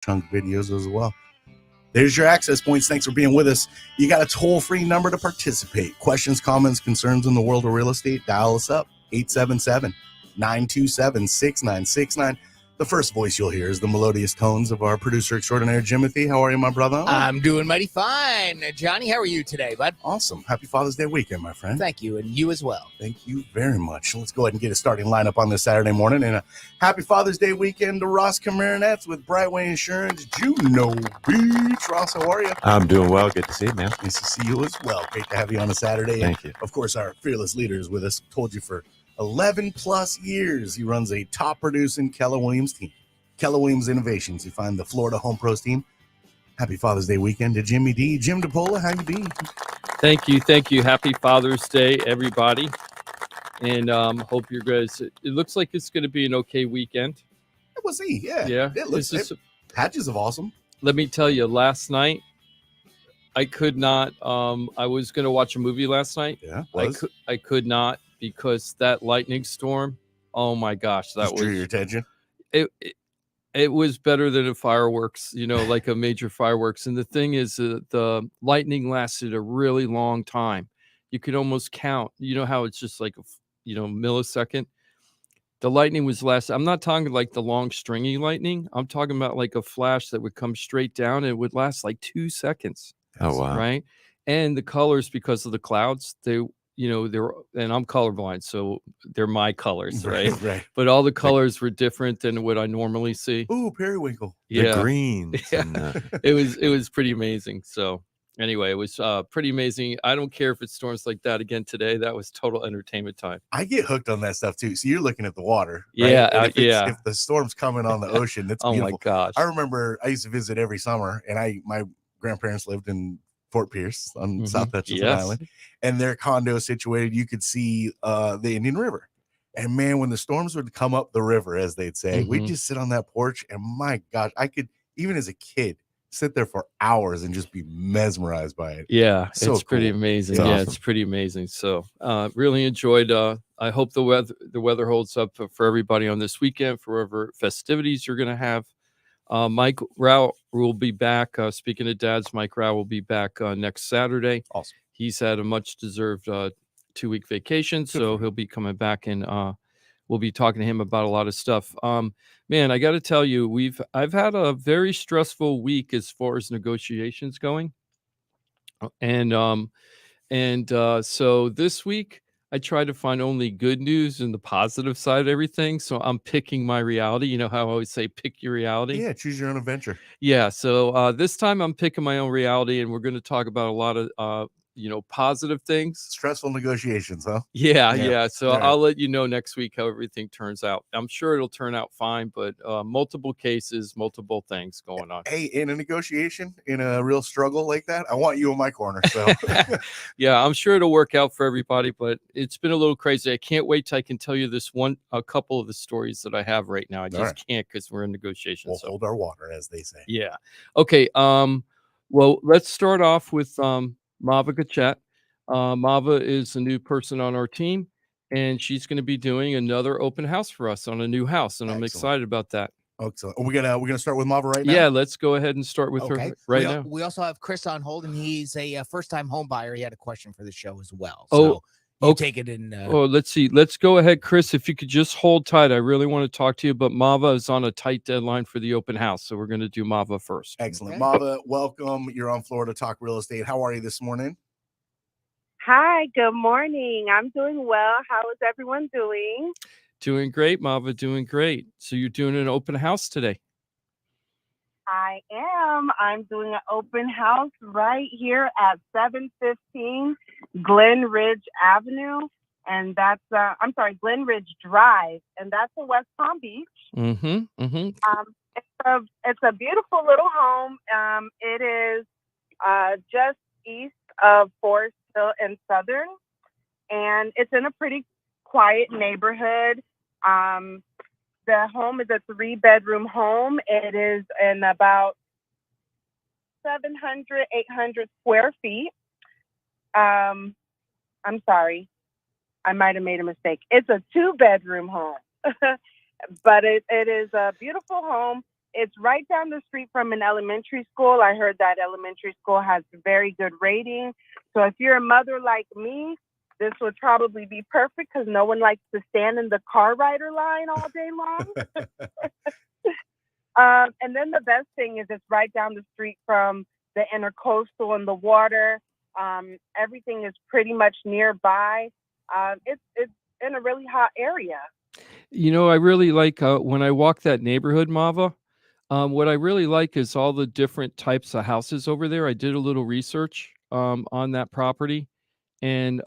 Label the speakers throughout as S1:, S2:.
S1: chunk videos as well. There's your access points. Thanks for being with us. You got a toll-free number to participate. Questions, comments, concerns in the world of real estate, dial us up, 877-927-6969. The first voice you'll hear is the melodious tones of our producer extraordinaire, Jimothy. How are you, my brother?
S2: I'm doing mighty fine. Johnny, how are you today, bud?
S1: Awesome. Happy Father's Day weekend, my friend.
S2: Thank you, and you as well.
S1: Thank you very much. Let's go ahead and get a starting lineup on this Saturday morning. And a happy Father's Day weekend to Ross Komarinetz with Brightway Insurance, Juno Beach. Ross, how are you?
S3: I'm doing well. Good to see you, man.
S1: Nice to see you as well. Great to have you on a Saturday.
S3: Thank you.
S1: Of course, our fearless leader is with us. Told you for 11 plus years, he runs a top producing Keller Williams team. Keller Williams Innovations. You find the Florida Home Pros team. Happy Father's Day weekend to Jimmy D. Jim DePola, how you be?
S4: Thank you. Happy Father's Day, everybody. And hope you guys, it looks like it's going to be an okay weekend.
S1: We'll see. Yeah. It looks patches of awesome.
S4: Let me tell you, last night, I could not, I was going to watch a movie last night.
S1: Yeah.
S4: I could not because that lightning storm, oh my gosh, that
S1: drew your attention.
S4: It was better than a fireworks, like a major fireworks. And the thing is, the lightning lasted a really long time. You could almost count. You know how it's just like a millisecond. The lightning was I'm not talking like the long stringy lightning. I'm talking about like a flash that would come straight down and it would last like 2 seconds.
S3: Oh wow!
S4: Right, and the colors, because of the clouds, they're and I'm colorblind, so they're my colors, right?
S1: Right.
S4: But all the colors were different than what I normally see.
S1: Ooh, periwinkle.
S4: Yeah,
S3: the greens.
S4: Yeah.
S3: And,
S4: it was pretty amazing. So anyway, it was pretty amazing. I don't care if it storms like that again today. That was total entertainment time.
S1: I get hooked on that stuff too. So you're looking at the water, right?
S4: Yeah,
S1: If the storm's coming on the ocean, it's
S4: oh
S1: beautiful.
S4: My gosh!
S1: I remember I used to visit every summer, and my grandparents lived in Fort Pierce on South Hutchinson Island, and their condo situated. You could see the Indian River, and man, when the storms would come up the river, as they'd say, we'd just sit on that porch, and my gosh, I could, even as a kid, sit there for hours and just be mesmerized by it.
S4: Yeah,
S1: so
S4: it's pretty amazing. It's awesome. It's pretty amazing. So really enjoyed. I hope the weather holds up for everybody on this weekend, for whatever festivities you're going to have. Mike Rao will be back. Speaking of dads, Mike Rao will be back next Saturday.
S1: Awesome.
S4: He's had a much-deserved 2-week vacation, so he'll be coming back, and we'll be talking to him about a lot of stuff. Man, I got to tell you, I've had a very stressful week as far as negotiations going, and so this week, I try to find only good news and the positive side of everything. So I'm picking my reality. You know how I always say, pick your reality?
S1: Yeah, choose your own adventure.
S4: Yeah. So this time I'm picking my own reality, and we're going to talk about a lot of, positive things.
S1: Stressful negotiations, huh?
S4: Yeah. So I'll let you know next week how everything turns out. I'm sure it'll turn out fine, but multiple cases, multiple things going on.
S1: Hey, in a negotiation, in a real struggle like that, I want you in my corner. So
S4: yeah, I'm sure it'll work out for everybody, but it's been a little crazy. I can't wait till I can tell you a couple of the stories that I have right now. I just can't, because we're in negotiations.
S1: We'll hold our water, as they say.
S4: Yeah. Okay. Well, let's start off with Mava Gachet. Mava is a new person on our team, and she's going to be doing another open house for us on a new house, and I'm excited about that.
S1: Excellent. We're gonna start with Mava right now.
S4: Yeah, let's go ahead and start with her right now.
S2: We also have Chris on hold, and he's a first-time home buyer. He had a question for the show as well. So take it in.
S4: Let's see. Let's go ahead, Chris. If you could just hold tight, I really want to talk to you. But Mava is on a tight deadline for the open house, so we're going to do Mava first.
S1: Excellent, okay. Mava, welcome. You're on Florida Talk Real Estate. How are you this morning?
S5: Hi. Good morning. I'm doing well. How is everyone doing?
S4: Doing great, Mava. Doing great. So you're doing an open house today?
S5: I am. I'm doing an open house right here at 715 Glen Ridge Avenue, and that's Glen Ridge Drive, and that's in West Palm Beach. It's a beautiful little home. It is just east of Forest Hill and Southern, and it's in a pretty quiet neighborhood. The home is a 3-bedroom home. It is in about 700, 800 square feet. I'm sorry. I might have made a mistake. It's a 2-bedroom home, but it is a beautiful home. It's right down the street from an elementary school. I heard that elementary school has very good rating. So if you're a mother like me, this would probably be perfect because no one likes to stand in the car rider line all day long. And then the best thing is it's right down the street from the intercoastal and the water. Everything is pretty much nearby. It's in a really hot area.
S4: You know, I really like when I walk that neighborhood, Mava. What I really like is all the different types of houses over there. I did a little research on that property, and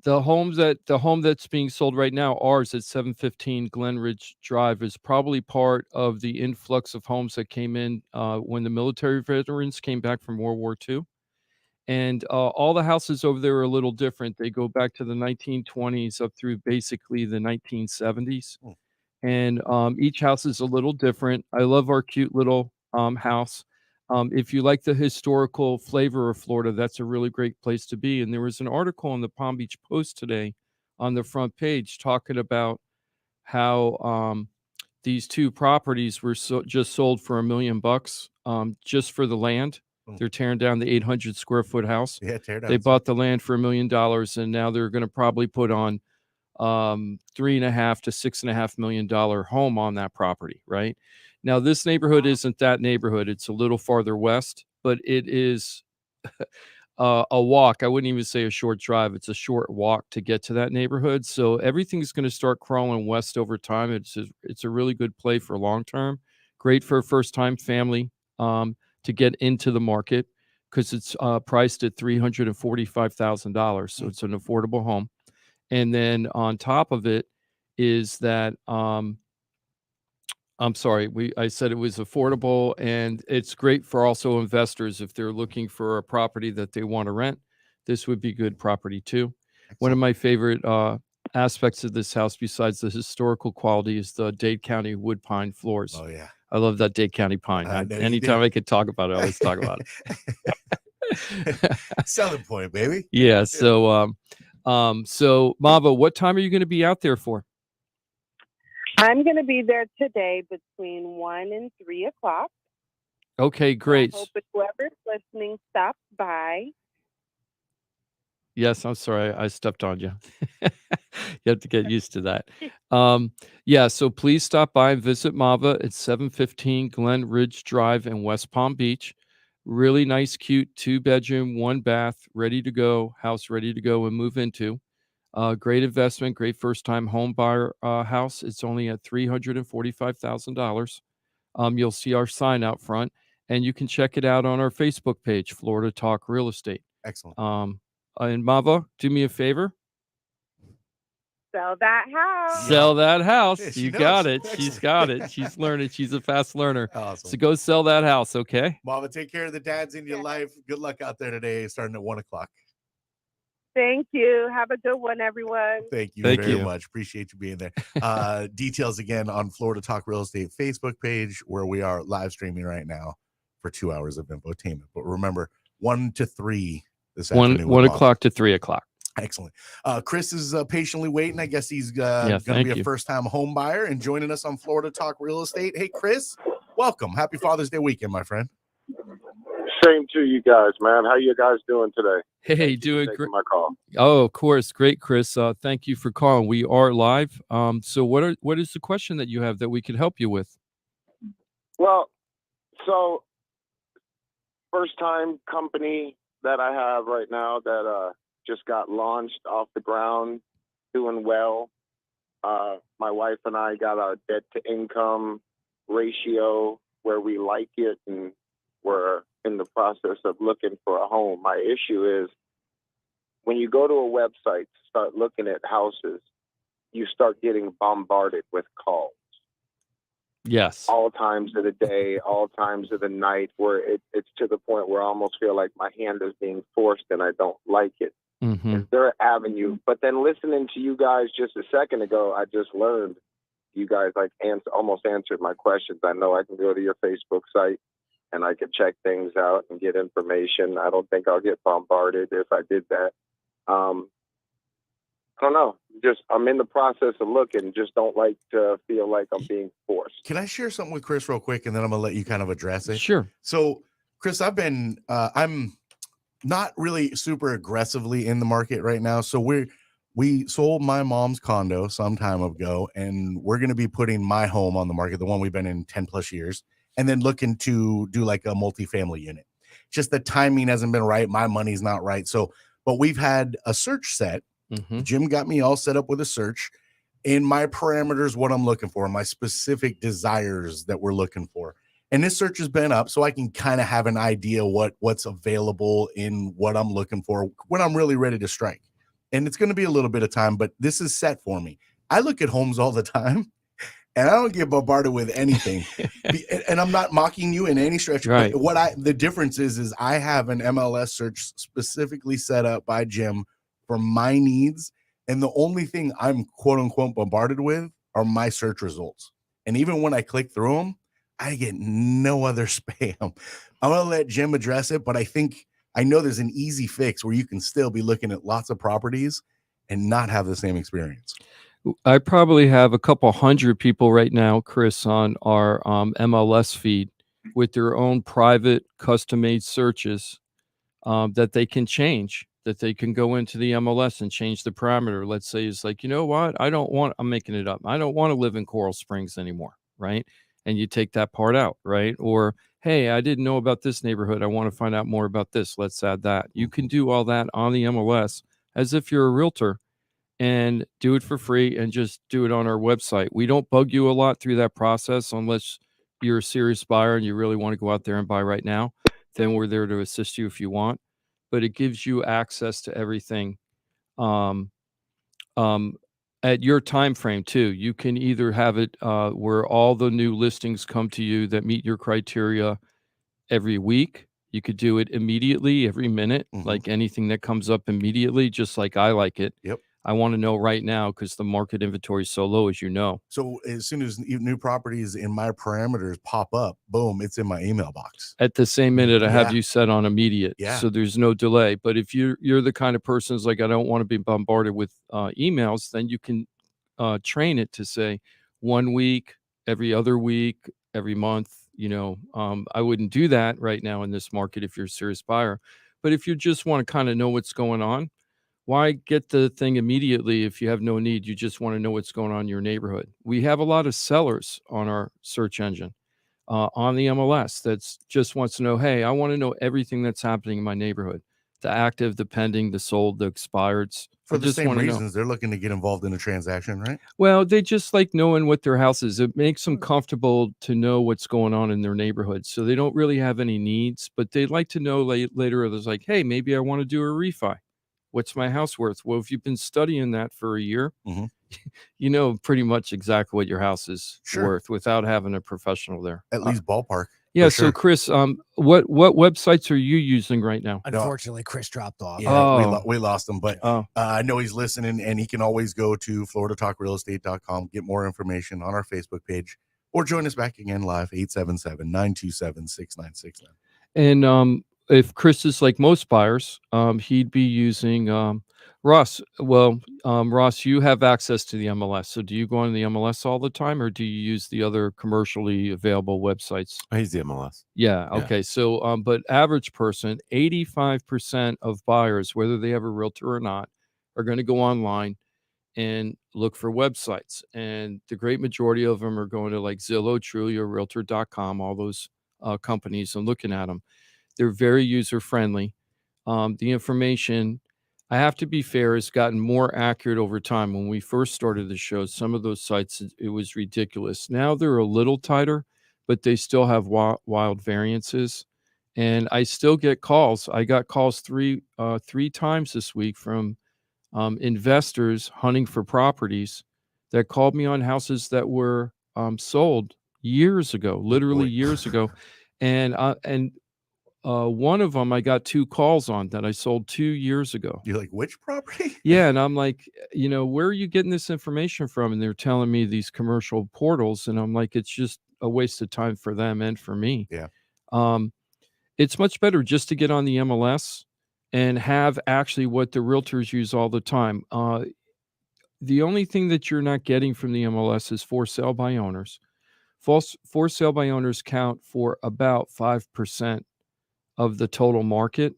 S4: the home that's being sold right now, ours at 715 Glen Ridge Drive, is probably part of the influx of homes that came in when the military veterans came back from World War II. And all the houses over there are a little different. They go back to the 1920s up through basically the 1970s. And each house is a little different. I love our cute little house. If you like the historical flavor of Florida, that's a really great place to be. And there was an article in the Palm Beach Post today on the front page talking about how these two properties were just sold for $1 million just for the land. They're tearing down the 800 square foot house.
S1: Yeah, tear down.
S4: They bought the land for $1 million, and now they're going to probably put on $3.5 to $6.5 million home on that property. Right now, this neighborhood isn't that neighborhood. It's a little farther west, but it is a walk. I wouldn't even say a short drive. It's a short walk to get to that neighborhood. So everything's going to start crawling west over time. It's a really good play for long term. Great for a first time family to get into the market because it's priced at $345,000. So it's an affordable home. And then on top of it is that I'm sorry, I said it was affordable, and it's great for also investors if they're looking for a property that they want to rent. This would be good property too. Excellent. One of my favorite aspects of this house, besides the historical quality, is the Dade County wood pine floors.
S1: Oh yeah,
S4: I love that Dade County pine. Anytime I could talk about it, I always talk about
S1: it. Selling point, baby.
S4: Yeah. So, so Mava, what time are you going to be out there for?
S5: I'm going to be there today between 1 and 3 o'clock.
S4: Okay, great.
S5: I hope that whoever's listening stops by.
S4: Yes, I'm sorry. I stepped on you. You have to get used to that. Yeah, so please stop by and visit Mava at 715 Glen Ridge Drive in West Palm Beach. Really nice, cute 2-bedroom, 1-bath, ready to go, house ready to go and move into. Great investment, great first-time home buyer house. It's only at $345,000. You'll see our sign out front, and you can check it out on our Facebook page, Florida Talk Real Estate.
S1: Excellent.
S4: And Mava, do me a favor.
S5: Sell that house.
S4: Sell that house.
S1: Yeah,
S4: you
S1: knows.
S4: got it.
S1: Excellent.
S4: She's got it. She's learning. She's a fast learner.
S1: Awesome.
S4: So go sell that house, okay?
S1: Mama, take care of the dads in your life. Good luck out there today, starting at 1 o'clock.
S5: Thank you. Have a good one, everyone.
S1: Thank you very much. Appreciate you being there. Details again on Florida Talk Real Estate Facebook page, where we are live streaming right now for 2 hours of infotainment. But remember, 1 to 3 this afternoon.
S4: 1 o'clock to 3 o'clock.
S1: Excellent. Chris is patiently waiting. I guess he's going to be a first-time home buyer and joining us on Florida Talk Real Estate. Hey, Chris, welcome. Happy Father's Day weekend, my friend.
S3: Same to you guys, man. How you guys doing today?
S4: Hey, doing great.
S3: My call.
S4: Oh, of course. Great, Chris. Thank you for calling. We are live. So what is the question that you have that we can help you with?
S3: Well, so first time company that I have right now that just got launched off the ground, doing well. My wife and I got our debt to income ratio where we like it, and we're in the process of looking for a home. My issue is when you go to a website to start looking at houses, you start getting bombarded with calls.
S4: Yes.
S3: All times of the day, all times of the night, where it's to the point where I almost feel like my hand is being forced and I don't like it.
S4: Mm-hmm.
S3: Is there an avenue? But then listening to you guys just a second ago, I just learned you guys almost answered my questions. I know I can go to your Facebook site and I can check things out and get information. I don't think I'll get bombarded if I did that. I don't know. Just I'm in the process of looking. Just don't like to feel like I'm being forced.
S1: Can I share something with Chris real quick, and then I'm gonna let you kind of address it?
S4: Sure.
S1: So, Chris, I'm not really super aggressively in the market right now. So we sold my mom's condo some time ago, and we're going to be putting my home on the market, the one we've been in 10 plus years, and then looking to do like a multifamily unit. Just the timing hasn't been right. My money's not right. So, but we've had a search set. Jim got me all set up with a search in my parameters, what I'm looking for, my specific desires that we're looking for. And this search has been up, so I can kind of have an idea what's available in what I'm looking for when I'm really ready to strike. And it's going to be a little bit of time, but this is set for me. I look at homes all the time, and I don't get bombarded with anything. And I'm not mocking you in any stretch.
S4: Right.
S1: But the difference is I have an MLS search specifically set up by Jim for my needs. And the only thing I'm quote unquote bombarded with are my search results. And even when I click through them, I get no other spam. I'm going to let Jim address it, but I know there's an easy fix where you can still be looking at lots of properties and not have the same experience.
S4: I probably have a couple hundred people right now, Chris, on our MLS feed with their own private custom-made searches that they can change, that they can go into the MLS and change the parameter. Let's say it's like, you know what? I'm making it up. I don't want to live in Coral Springs anymore, right? And you take that part out, right? Or, hey, I didn't know about this neighborhood. I want to find out more about this. Let's add that. You can do all that on the MLS as if you're a realtor and do it for free and just do it on our website. We don't bug you a lot through that process unless you're a serious buyer and you really want to go out there and buy right now. Then we're there to assist you if you want. But it gives you access to everything at your time frame too. You can either have it where all the new listings come to you that meet your criteria every week. You could do it immediately, every minute, like anything that comes up immediately, just like I like it.
S1: Yep.
S4: I want to know right now because the market inventory is so low, as you know.
S1: So as soon as new properties in my parameters pop up, boom, it's in my email box.
S4: At the same minute, I have you set on immediate.
S1: Yeah.
S4: So there's no delay. But if you're the kind of person who's like, I don't want to be bombarded with emails, then you can train it to say 1 week, every other week, every month. I wouldn't do that right now in this market if you're a serious buyer. But if you just want to kind of know what's going on, why get the thing immediately if you have no need? You just want to know what's going on in your neighborhood. We have a lot of sellers on our search engine, on the MLS that's just wants to know, hey, I want to know everything that's happening in my neighborhood. The active, the pending, the sold, the expireds.
S1: For the same reasons, they're looking to get involved in a transaction, right?
S4: Well, they just like knowing what their house is. It makes them comfortable to know what's going on in their neighborhood. So they don't really have any needs, but they'd like to know later. There's like, hey, maybe I want to do a refi. What's my house worth? Well, if you've been studying that for a year, you know pretty much exactly what your house is worth without having a professional there.
S1: At least ballpark.
S4: Yeah. So, Chris, what websites are you using right now?
S2: Unfortunately, Chris dropped off.
S1: Yeah, we lost him, but I know he's listening, and he can always go to floridatalkrealestate.com, get more information on our Facebook page, or join us back again live, 877-927-6969.
S4: And if Chris is like most buyers, he'd be using Ross. Well, Ross, you have access to the MLS. So do you go on the MLS all the time, or do you use the other commercially available websites?
S6: I use the MLS.
S4: Yeah. Okay. So, but average person, 85% of buyers, whether they have a realtor or not, are going to go online and look for websites. And the great majority of them are going to like Zillow, Trulia, Realtor.com, all those companies, and looking at them. They're very user-friendly. The information, I have to be fair, has gotten more accurate over time. When we first started the show, some of those sites, it was ridiculous. Now they're a little tighter, but they still have wild variances. And I still get calls. I got calls three times this week from investors hunting for properties that called me on houses that were sold years ago, literally years ago. And one of them I got 2 calls on that I sold 2 years ago.
S1: You're like, which property?
S4: Yeah. And I'm like, where are you getting this information from? And they're telling me these commercial portals. And I'm like, it's just a waste of time for them and for me.
S1: Yeah.
S4: It's much better just to get on the MLS and have actually what the realtors use all the time. the only thing that you're not getting from the MLS is for sale by owners. For sale by owners count for about 5% of the total market.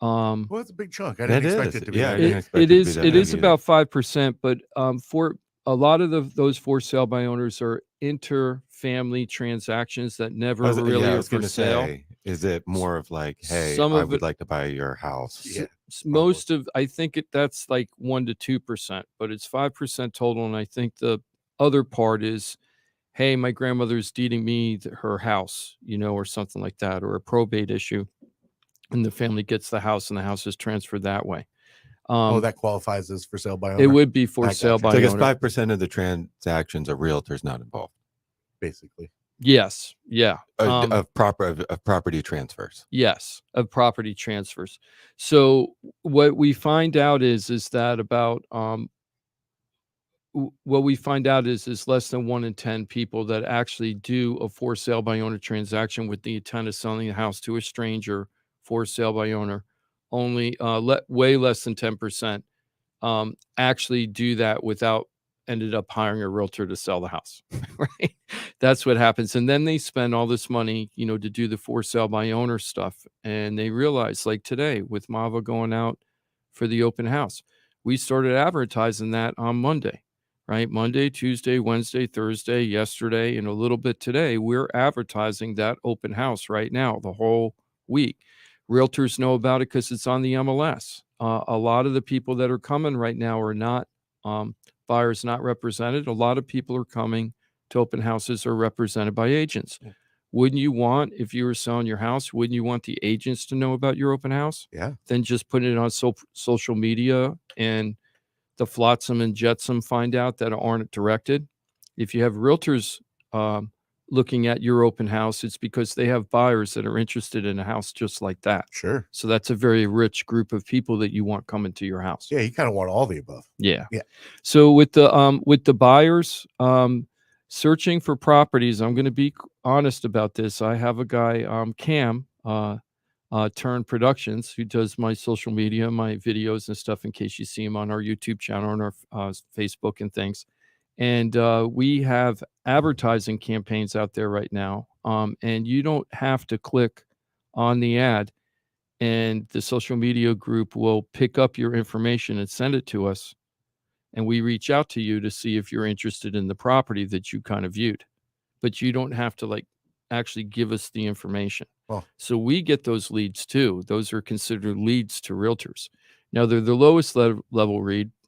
S1: Well, it's a big chunk. I didn't expect it to be.
S6: Yeah, I
S1: that
S6: didn't
S1: big.
S6: expect
S4: It
S6: it to be
S4: is.
S6: that
S4: It
S6: big
S4: is
S6: either.
S4: about 5%, but for a lot of those for sale by owners are inter-family transactions that never really
S6: I
S4: are
S6: was
S4: for
S6: gonna
S4: sale.
S6: say, is it more of like, hey,
S4: Some
S6: I
S4: of
S6: would
S4: it-
S6: like to buy your house?
S1: Yeah.
S4: Most of, I think that's like 1 to 2%, but it's 5% total. And I think the other part is, hey, my grandmother's deeding me her house, or something like that, or a probate issue, and the family gets the house and the house is transferred that way.
S1: That qualifies as for sale by owner.
S4: It would be for
S1: I
S4: sale
S1: gotcha.
S4: by
S6: So I guess
S4: owner.
S6: 5% of the transactions are realtors not involved
S1: basically.
S4: Yes. Yeah.
S6: of property transfers.
S4: Yes, of property transfers. So what we find out is that about what we find out is less than 1 in 10 people that actually do a for sale by owner transaction with the intent of selling the house to a stranger for sale by owner. Only way less than 10% actually do that without ended up hiring a realtor to sell the house. Right? That's what happens. And then they spend all this money, to do the for sale by owner stuff. And they realize, like today with Mava going out for the open house, we started advertising that on Monday, right? Monday, Tuesday, Wednesday, Thursday, yesterday, and a little bit today. We're advertising that open house right now, the whole week. Realtors know about it because it's on the MLS. A lot of the people that are coming right now are not buyers not represented. A lot of people are coming to open houses are represented by agents.
S1: Yeah.
S4: Wouldn't you want, if you were selling your house, wouldn't you want the agents to know about your open house?
S1: Yeah.
S4: Then just put it on social media and the flotsam and jetsam find out that aren't directed. If you have realtors looking at your open house, it's because they have buyers that are interested in a house just like that.
S1: Sure.
S4: So that's a very rich group of people that you want coming to your house.
S1: Yeah, you kind of want all the above.
S4: Yeah.
S1: Yeah.
S4: So with the buyers searching for properties, I'm going to be honest about this. I have a guy, Cam, Turn Productions, who does my social media, my videos and stuff, in case you see him on our YouTube channel, on our Facebook and things. And we have advertising campaigns out there right now. And you don't have to click on the ad, and the social media group will pick up your information and send it to us. And we reach out to you to see if you're interested in the property that you kind of viewed. But you don't have to actually give us the information.
S1: Oh.
S4: So we get those leads too. Those are considered leads to realtors. Now they're the lowest level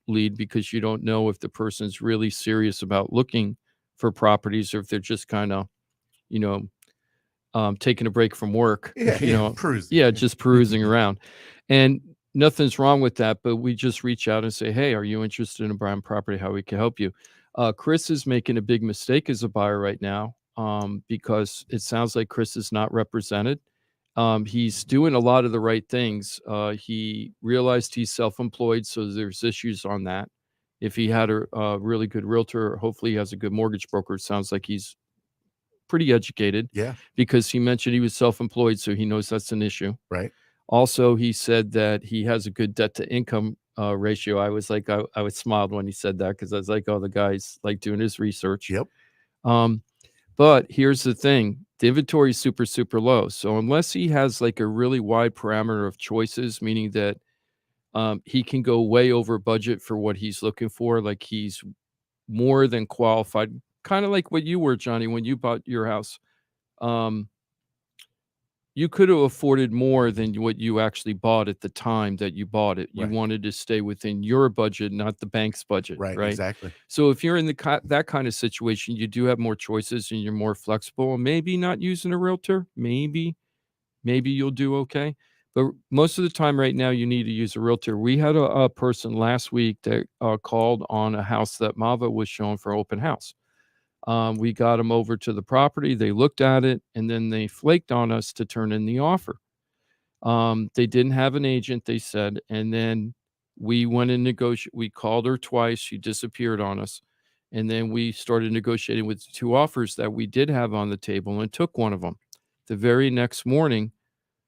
S4: lead because you don't know if the person's really serious about looking for properties or if they're just kind of, taking a break from work.
S1: Perusing.
S4: Just perusing around. And nothing's wrong with that, but we just reach out and say, hey, are you interested in a buying property? How we can help you? Chris is making a big mistake as a buyer right now because it sounds like Chris is not represented. He's doing a lot of the right things. He realized he's self-employed, so there's issues on that. If he had a really good realtor, hopefully he has a good mortgage broker. It sounds like he's pretty educated.
S1: Yeah.
S4: Because he mentioned he was self-employed, so he knows that's an issue.
S1: Right.
S4: Also, he said that he has a good debt to income ratio. I was like, I was smiled when he said that because I was like, oh, the guy's like doing his research.
S1: Yep.
S4: But here's the thing. The inventory is super, super low. So unless he has like a really wide parameter of choices, meaning that he can go way over budget for what he's looking for, like he's more than qualified, kind of like what you were, Johnny, when you bought your house. You could have afforded more than what you actually bought at the time that you bought it. You
S1: Right.
S4: wanted to stay within your budget, not the bank's budget.
S1: Right.
S4: Right.
S1: Exactly.
S4: So if you're in that kind of situation, you do have more choices and you're more flexible. Maybe not using a realtor. Maybe you'll do okay. But most of the time right now, you need to use a realtor. We had a person last week that called on a house that Mava was showing for open house. We got them over to the property. They looked at it, and then they flaked on us to turn in the offer. They didn't have an agent, they said, and then we went and negotiated. We called her twice. She disappeared on us. And then we started negotiating with 2 offers that we did have on the table and took one of them. The very next morning,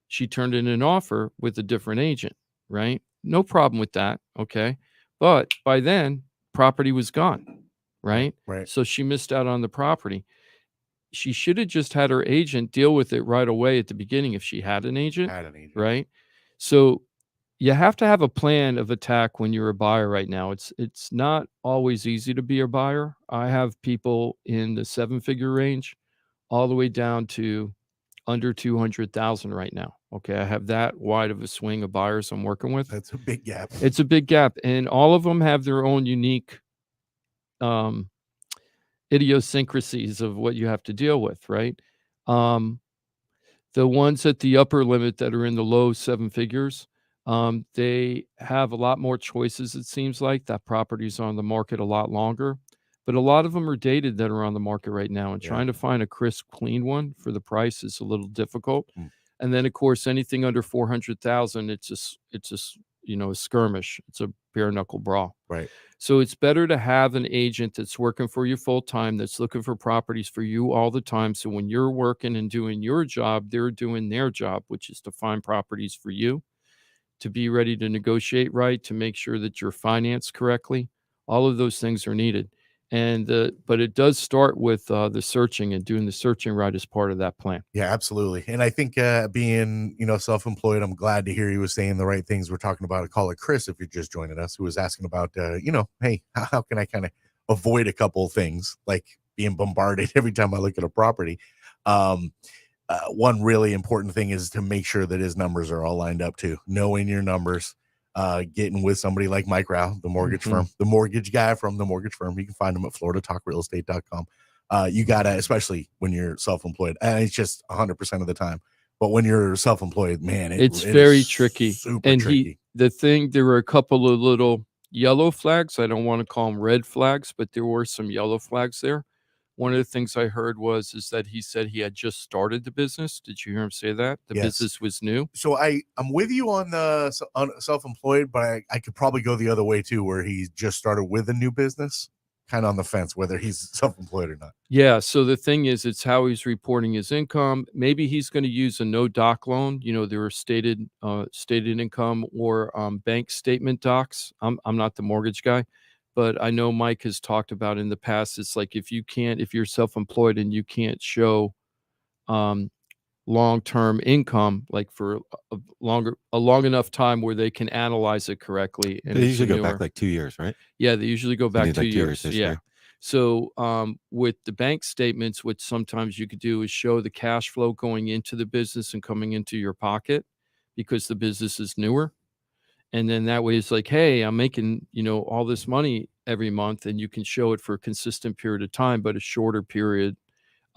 S4: she turned in an offer with a different agent, right? No problem with that, okay? But by then, property was gone, right?
S1: Right.
S4: So she missed out on the property. She should have just had her agent deal with it right away at the beginning if she had an agent, right? So you have to have a plan of attack when you're a buyer right now. It's not always easy to be a buyer. I have people in the 7-figure range all the way down to under 200,000 right now. Okay, I have that wide of a swing of buyers I'm working with.
S1: That's a big gap.
S4: It's a big gap, and all of them have their own unique idiosyncrasies of what you have to deal with, right? The ones at the upper limit that are in the low 7 figures, they have a lot more choices, it seems like. That property's on the market a lot longer. But a lot of them are dated that are on the market right now, and trying to find a crisp, clean one for the price is a little difficult. And then, of course, anything under 400,000, it's just a skirmish. It's a bare knuckle brawl.
S1: Right.
S4: So it's better to have an agent that's working for you full time, that's looking for properties for you all the time. So when you're working and doing your job, they're doing their job, which is to find properties for you, to be ready to negotiate right, to make sure that you're financed correctly. All of those things are needed. But it does start with the searching, and doing the searching right as part of that plan.
S1: Yeah, absolutely. And I think being, self-employed, I'm glad to hear he was saying the right things. We're talking about a caller, Chris, if you're just joining us, who was asking about, hey, how can I kind of avoid a couple of things like being bombarded every time I look at a property? One really important thing is to make sure that his numbers are all lined up too. Knowing your numbers. Getting with somebody like Mike Rao, the mortgage firm, the mortgage guy from the mortgage firm. You can find him at floridatalkrealestate.com. You gotta, especially when you're self-employed, and it's just 100% of the time. But when you're self-employed, man,
S4: it's very tricky.
S1: Super tricky.
S4: There were a couple of little yellow flags. I don't want to call them red flags, but there were some yellow flags there. One of the things I heard is that he said he had just started the business. Did you hear him say that? The business was new.
S1: So I'm with you on the self-employed, but I could probably go the other way too, where he just started with a new business, kind of on the fence, whether he's self-employed or not.
S4: Yeah. So the thing is, it's how he's reporting his income. Maybe he's going to use a no doc loan. There are stated income or bank statement docs. I'm not the mortgage guy. But I know Mike has talked about in the past, it's like if you're self-employed and you can't show long-term income, like for a long enough time where they can analyze it correctly. And
S6: they usually go back like 2 years, right?
S4: Yeah, they usually go back 2 years.
S6: History.
S4: Yeah. So with the bank statements, what sometimes you could do is show the cash flow going into the business and coming into your pocket because the business is newer. And then that way it's like, hey, I'm making, all this money every month, and you can show it for a consistent period of time, but a shorter period.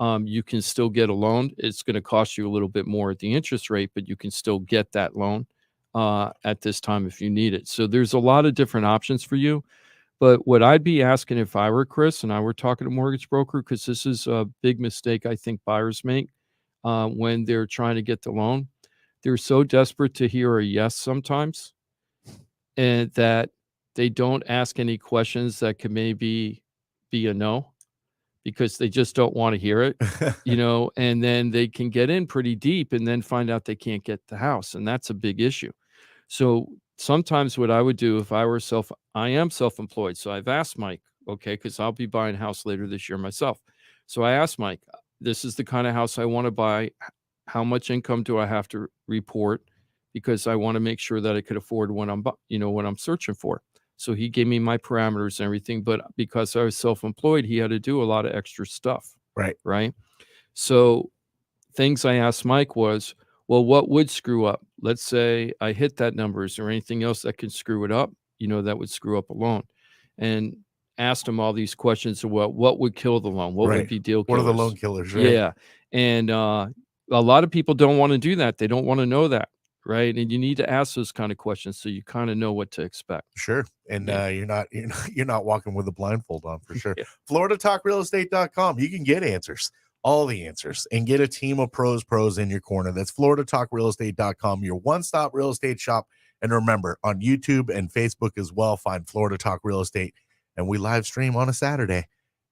S4: You can still get a loan. It's going to cost you a little bit more at the interest rate, but you can still get that loan at this time if you need it. So there's a lot of different options for you. But what I'd be asking if I were Chris and I were talking to a mortgage broker, because this is a big mistake I think buyers make when they're trying to get the loan. They're so desperate to hear a yes sometimes, and that they don't ask any questions that could maybe be a no, because they just don't want to hear it, and then they can get in pretty deep and then find out they can't get the house. And that's a big issue. So sometimes what I would do if I were I am self-employed. So I've asked Mike, okay, because I'll be buying a house later this year myself. So I asked Mike, this is the kind of house I want to buy. How much income do I have to report? Because I want to make sure that I could afford what I'm searching for. So he gave me my parameters and everything, but because I was self-employed, he had to do a lot of extra stuff. Right. So things I asked Mike was, well, what would screw up? Let's say I hit that number. Is there anything else that can screw it up? That would screw up a loan. And asked him all these questions of what would kill the loan? What would be deal killers?
S1: What are the loan killers? Right?
S4: Yeah. And a lot of people don't want to do that. They don't want to know that. Right. And you need to ask those kind of questions so you kind of know what to expect.
S1: Sure. And you're not walking with a blindfold on, for sure.
S4: Yeah.
S1: FloridaTalkRealEstate.com. You can get answers, all the answers, and get a team of pros in your corner. That's FloridaTalkRealEstate.com, your one-stop real estate shop. And remember, on YouTube and Facebook as well, find Florida Talk Real Estate. And we live stream on a Saturday,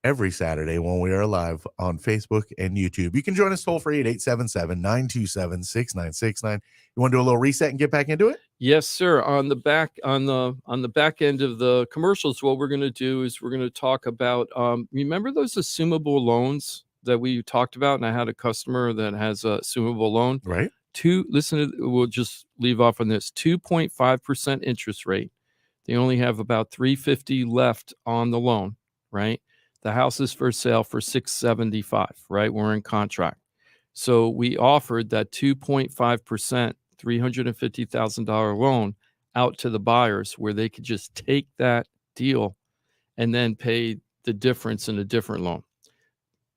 S1: every Saturday when we are live on Facebook and YouTube. You can join us toll free at 877-927-6969. You want to do a little reset and get back into it?
S4: Yes, sir. On the back end of the commercials, what we're going to do is we're going to talk about. Remember those assumable loans that we talked about, and I had a customer that has a assumable loan.
S1: Right.
S4: We'll just leave off on this 2.5% interest rate. They only have about $350 left on the loan, right? The house is for sale for $675, right? We're in contract. So we offered that 2.5%, $350,000 loan out to the buyers where they could just take that deal and then pay the difference in a different loan.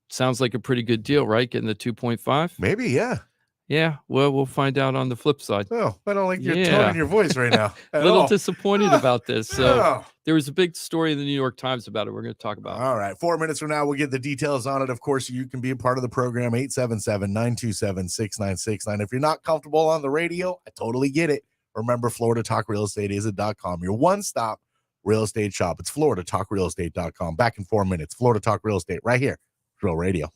S4: Sounds like a pretty good deal, right? Getting the 2.5?
S1: Maybe, yeah.
S4: Yeah, well, we'll find out on the flip side.
S1: Oh, I don't like your tone in your voice right now.
S4: A little disappointed about this. So
S1: Oh.
S4: there was a big story in the New York Times about it. We're going to talk about it.
S1: All right. 4 minutes from now, we'll get the details on it. Of course, you can be a part of the program, 877-927-6969. If you're not comfortable on the radio, I totally get it. Remember, Florida Talk Real Estate is .com, your one-stop real estate shop. It's FloridaTalkRealEstate.com. Back in 4 minutes. Florida Talk Real Estate right here. Real Radio.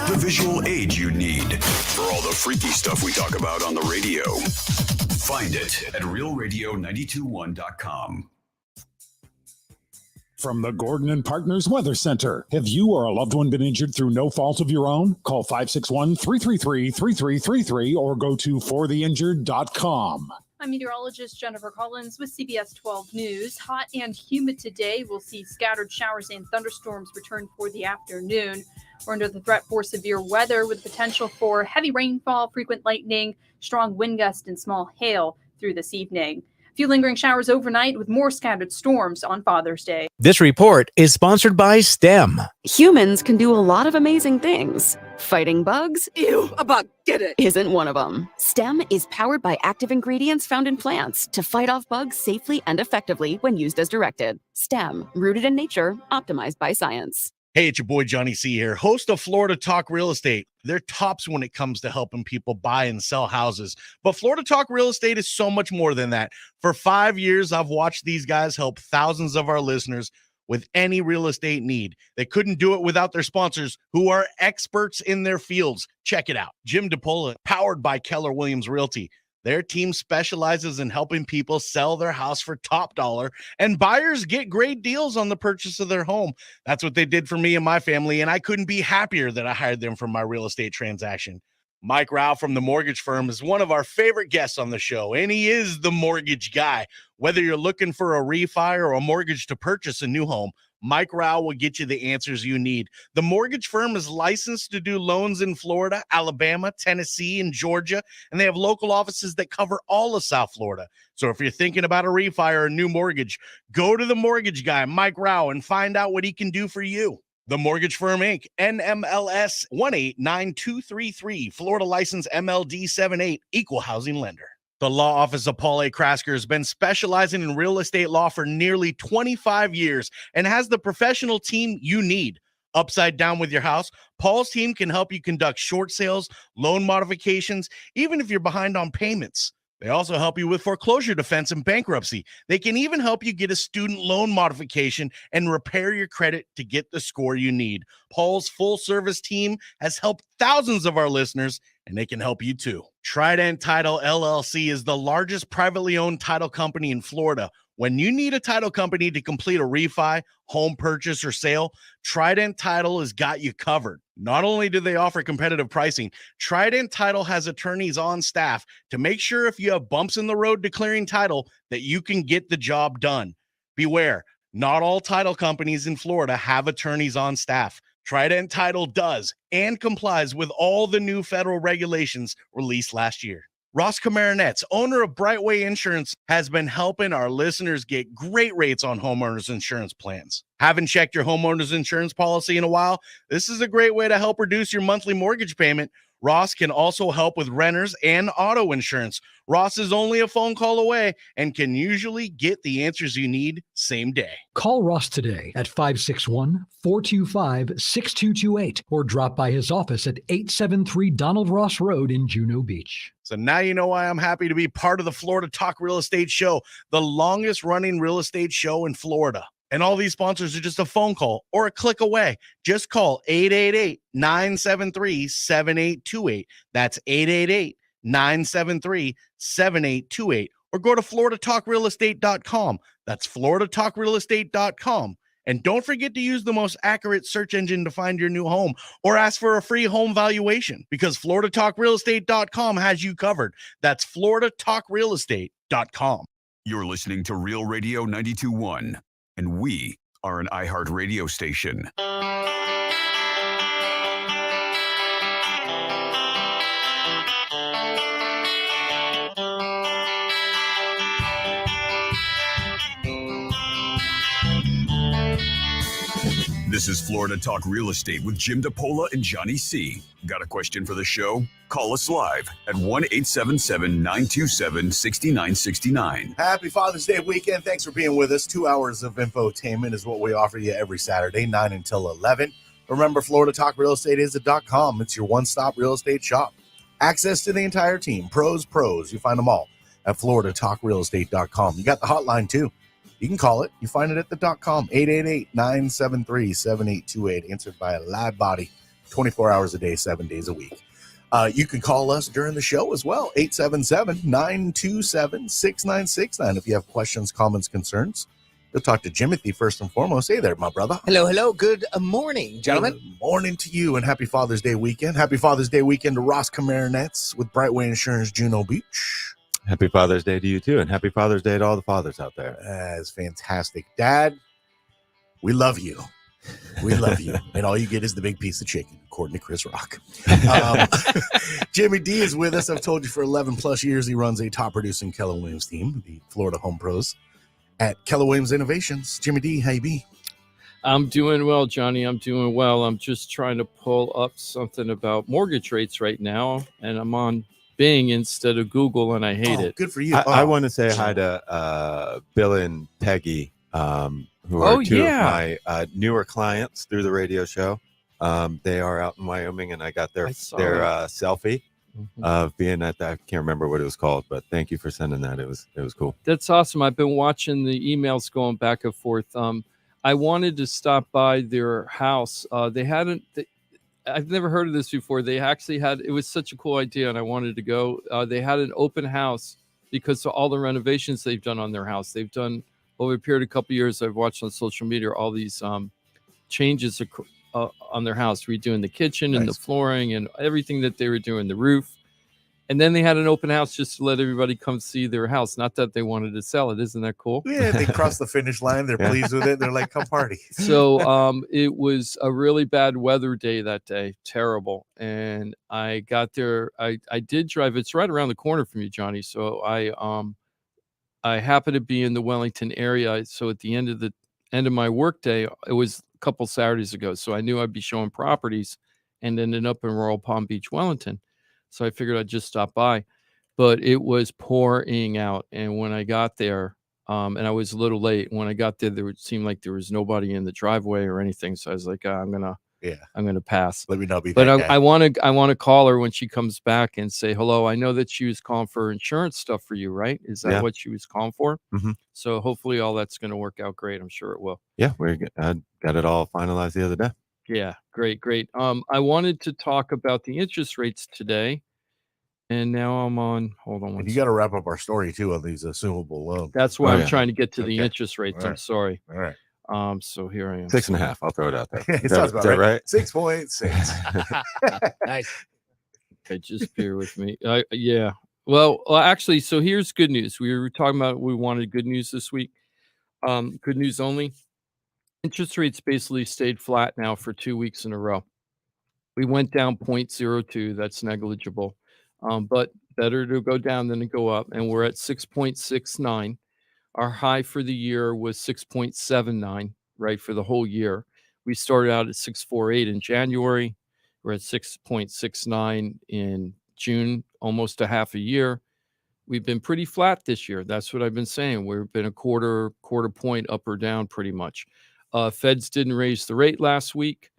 S7: The visual aid you need for all the freaky stuff we talk about on the radio. Find it at realradio921.com.
S8: From the Gordon and Partners Weather Center. Have you or a loved one been injured through no fault of your own? Call 561-333-3333 or go to fortheinjured.com.
S9: I'm meteorologist Jennifer Collins with CBS 12 News. Hot and humid today. We'll see scattered showers and thunderstorms return for the afternoon. We're under the threat for severe weather with potential for heavy rainfall, frequent lightning, strong wind gusts, and small hail through this evening. A few lingering showers overnight with more scattered storms on Father's Day.
S10: This report is sponsored by STEM.
S11: Humans can do a lot of amazing things. Fighting bugs?
S12: Ew, a bug, get it.
S11: Isn't one of them. STEM is powered by active ingredients found in plants to fight off bugs safely and effectively when used as directed. STEM, rooted in nature, optimized by science.
S1: Hey, it's your boy Johnny C here, host of Florida Talk Real Estate. They're tops when it comes to helping people buy and sell houses. But Florida Talk Real Estate is so much more than that. For 5 years, I've watched these guys help thousands of our listeners with any real estate need. They couldn't do it without their sponsors, who are experts in their fields. Check it out. Jim DePola, powered by Keller Williams Realty. Their team specializes in helping people sell their house for top dollar, and buyers get great deals on the purchase of their home. That's what they did for me and my family, and I couldn't be happier that I hired them for my real estate transaction. Mike Rao from the mortgage firm is one of our favorite guests on the show, and he is the mortgage guy. Whether you're looking for a refi or a mortgage to purchase a new home, Mike Rao will get you the answers you need. The mortgage firm is licensed to do loans in Florida, Alabama, Tennessee, and Georgia, and they have local offices that cover all of South Florida. So if you're thinking about a refi or a new mortgage, go to the mortgage guy, Mike Rao, and find out what he can do for you. The Mortgage Firm, Inc., NMLS 189233, Florida license MLD 78, equal housing lender. The law office of Paul A. Krasker has been specializing in real estate law for nearly 25 years and has the professional team you need. Upside down with your house, Paul's team can help you conduct short sales, loan modifications, even if you're behind on payments. They also help you with foreclosure defense and bankruptcy. They can even help you get a student loan modification and repair your credit to get the score you need. Paul's full-service team has helped thousands of our listeners, and they can help you too. Trident Title LLC is the largest privately owned title company in Florida. When you need a title company to complete a refi, home purchase, or sale, Trident Title has got you covered. Not only do they offer competitive pricing, Trident Title has attorneys on staff to make sure if you have bumps in the road declaring title that you can get the job done. Beware, not all title companies in Florida have attorneys on staff. Trident Title does and complies with all the new federal regulations released last year. Ross Komarinetz, owner of Brightway Insurance, has been helping our listeners get great rates on homeowners insurance plans. Haven't checked your homeowners insurance policy in a while? This is a great way to help reduce your monthly mortgage payment. Ross can also help with renters and auto insurance. Ross is only a phone call away and can usually get the answers you need same day.
S13: Call Ross today at 561-425-6228 or drop by his office at 873 Donald Ross Road in Juno Beach.
S1: So now you know why I'm happy to be part of the Florida Talk Real Estate Show, the longest running real estate show in Florida. And all these sponsors are just a phone call or a click away. Just call 888-973-7828. That's 888-973-7828 or go to floridatalkrealestate.com. That's floridatalkrealestate.com. And don't forget to use the most accurate search engine to find your new home or ask for a free home valuation because floridatalkrealestate.com has you covered. That's floridatalkrealestate.com.
S7: You're listening to Real Radio 92.1, and we are an iHeart radio station. This is Florida Talk Real Estate with Jim DePola and Johnny C. Got a question for the show? Call us live at 1-877-927-6969.
S1: Happy Father's Day weekend. Thanks for being with us. 2 hours of infotainment is what we offer you every Saturday, 9 until 11. Remember, Florida Talk Real Estate is .com. It's your one-stop real estate shop. Access to the entire team. Pros. You find them all at floridatalkrealestate.com. You got the hotline, too. You can call it. You find it at the .com, 888-973-7828, answered by a live body 24 hours a day, 7 days a week. You can call us during the show as well, 877-927-6969. If you have questions, comments, concerns, you'll talk to Jimothy first and foremost. Hey there, my brother.
S2: Hello. Good morning, gentlemen.
S1: Good morning to you, and happy Father's Day weekend. Happy Father's Day weekend to Ross Komarinetz with Brightway Insurance, Juno Beach.
S6: Happy Father's Day to you, too. And happy Father's Day to all the fathers out there.
S1: That's fantastic. Dad, we love you. We love you. And all you get is the big piece of chicken, according to Chris Rock. Jimmy D is with us. I've told you for 11 plus years he runs a top producing Keller Williams team, the Florida Home Pros at Keller Williams Innovations. Jimmy D, how you be?
S4: I'm doing well, Johnny. I'm doing well. I'm just trying to pull up something about mortgage rates right now, and I'm on Bing instead of Google, and I hate it.
S1: Good for you.
S6: I want to say hi to Bill and Peggy, who are two of my newer clients through the radio show. They are out in Wyoming, and I got their selfie of being at that. I can't remember what it was called, but thank you for sending that. It was cool.
S4: That's awesome. I've been watching the emails going back and forth. I wanted to stop by their house. I've never heard of this before. They actually it was such a cool idea, and I wanted to go. They had an open house because of all the renovations they've done on their house. They've done, over a period of a couple of years, I've watched on social media, all these changes on their house, redoing the kitchen and the flooring and everything that they were doing, the roof. And then they had an open house just to let everybody come see their house. Not that they wanted to sell it. Isn't that cool?
S1: Yeah, they crossed the finish line. They're pleased with it. They're like, come party.
S4: So it was a really bad weather day that day. Terrible. And I got there. I did drive. It's right around the corner from you, Johnny. So I happened to be in the Wellington area. So at the end of my work day, it was a couple Saturdays ago. So I knew I'd be showing properties and ended up in Royal Palm Beach, Wellington. So I figured I'd just stop by, but it was pouring out. And when I got there, and I was a little late, when I got there, it seemed like there was nobody in the driveway or anything. So I was like, I'm gonna pass.
S1: Let me not be.
S4: But I want to call her when she comes back and say hello. I know that she was calling for insurance stuff for you, right? Is that what she was calling for?
S6: Mm-hmm.
S4: So hopefully all that's going to work out great. I'm sure it will.
S6: Yeah, I got it all finalized the other day.
S4: Yeah, great. I wanted to talk about the interest rates today, and now I'm on. Hold on.
S1: You got to wrap up our story too on these assumable loans.
S4: That's why I'm trying to get to the interest rates. I'm sorry.
S1: All right.
S4: So here I am.
S6: 6.5. I'll throw it out there.
S1: Is that right?
S2: 6.6. Nice.
S4: Okay, just bear with me. Yeah. Well, actually, so here's good news. We were talking about we wanted good news this week. Good news only. Interest rates basically stayed flat now for 2 weeks in a row. We went down 0.02. That's negligible. But better to go down than to go up. And we're at 6.69. Our high for the year was 6.79, right, for the whole year. We started out at 6.48 in January. We're at 6.69 in June, almost a half a year. We've been pretty flat this year. That's what I've been saying. We've been a quarter point up or down pretty much. Feds didn't raise the rate last week.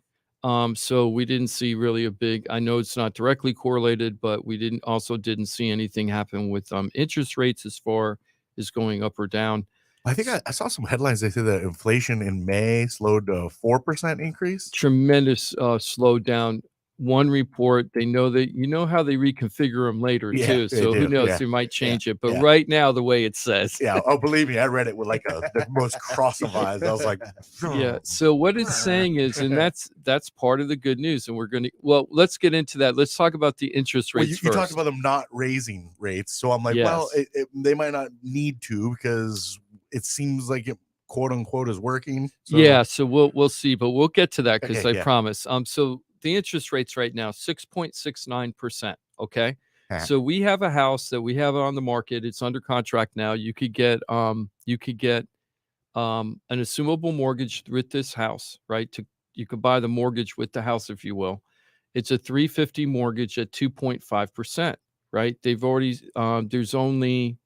S4: So we didn't see really a big, I know it's not directly correlated, but we didn't see anything happen with interest rates as far as going up or down.
S1: I think I saw some headlines. They said that inflation in May slowed to 4% increase.
S4: Tremendous slowdown. one report. They know that, how they reconfigure them later too. So who knows? They might change it. But right now, the way it says.
S1: Yeah. Oh, believe me, I read it with like the most cross of eyes. I was like,
S4: yeah. So what it's saying is, and that's part of the good news. And we're going to, let's get into that. Let's talk about the interest rates first.
S1: You talked about them not raising rates. So I'm like, they might not need to, because it seems like it, quote unquote, is working. So.
S4: So we'll see, but we'll get to that, because I promise. So the interest rates right now, 6.69%. Okay. So we have a house that we have on the market. It's under contract now. You could get an assumable mortgage with this house, right? You could buy the mortgage with the house, if you will. It's a 350 mortgage at 2.5%, right? They've already there's only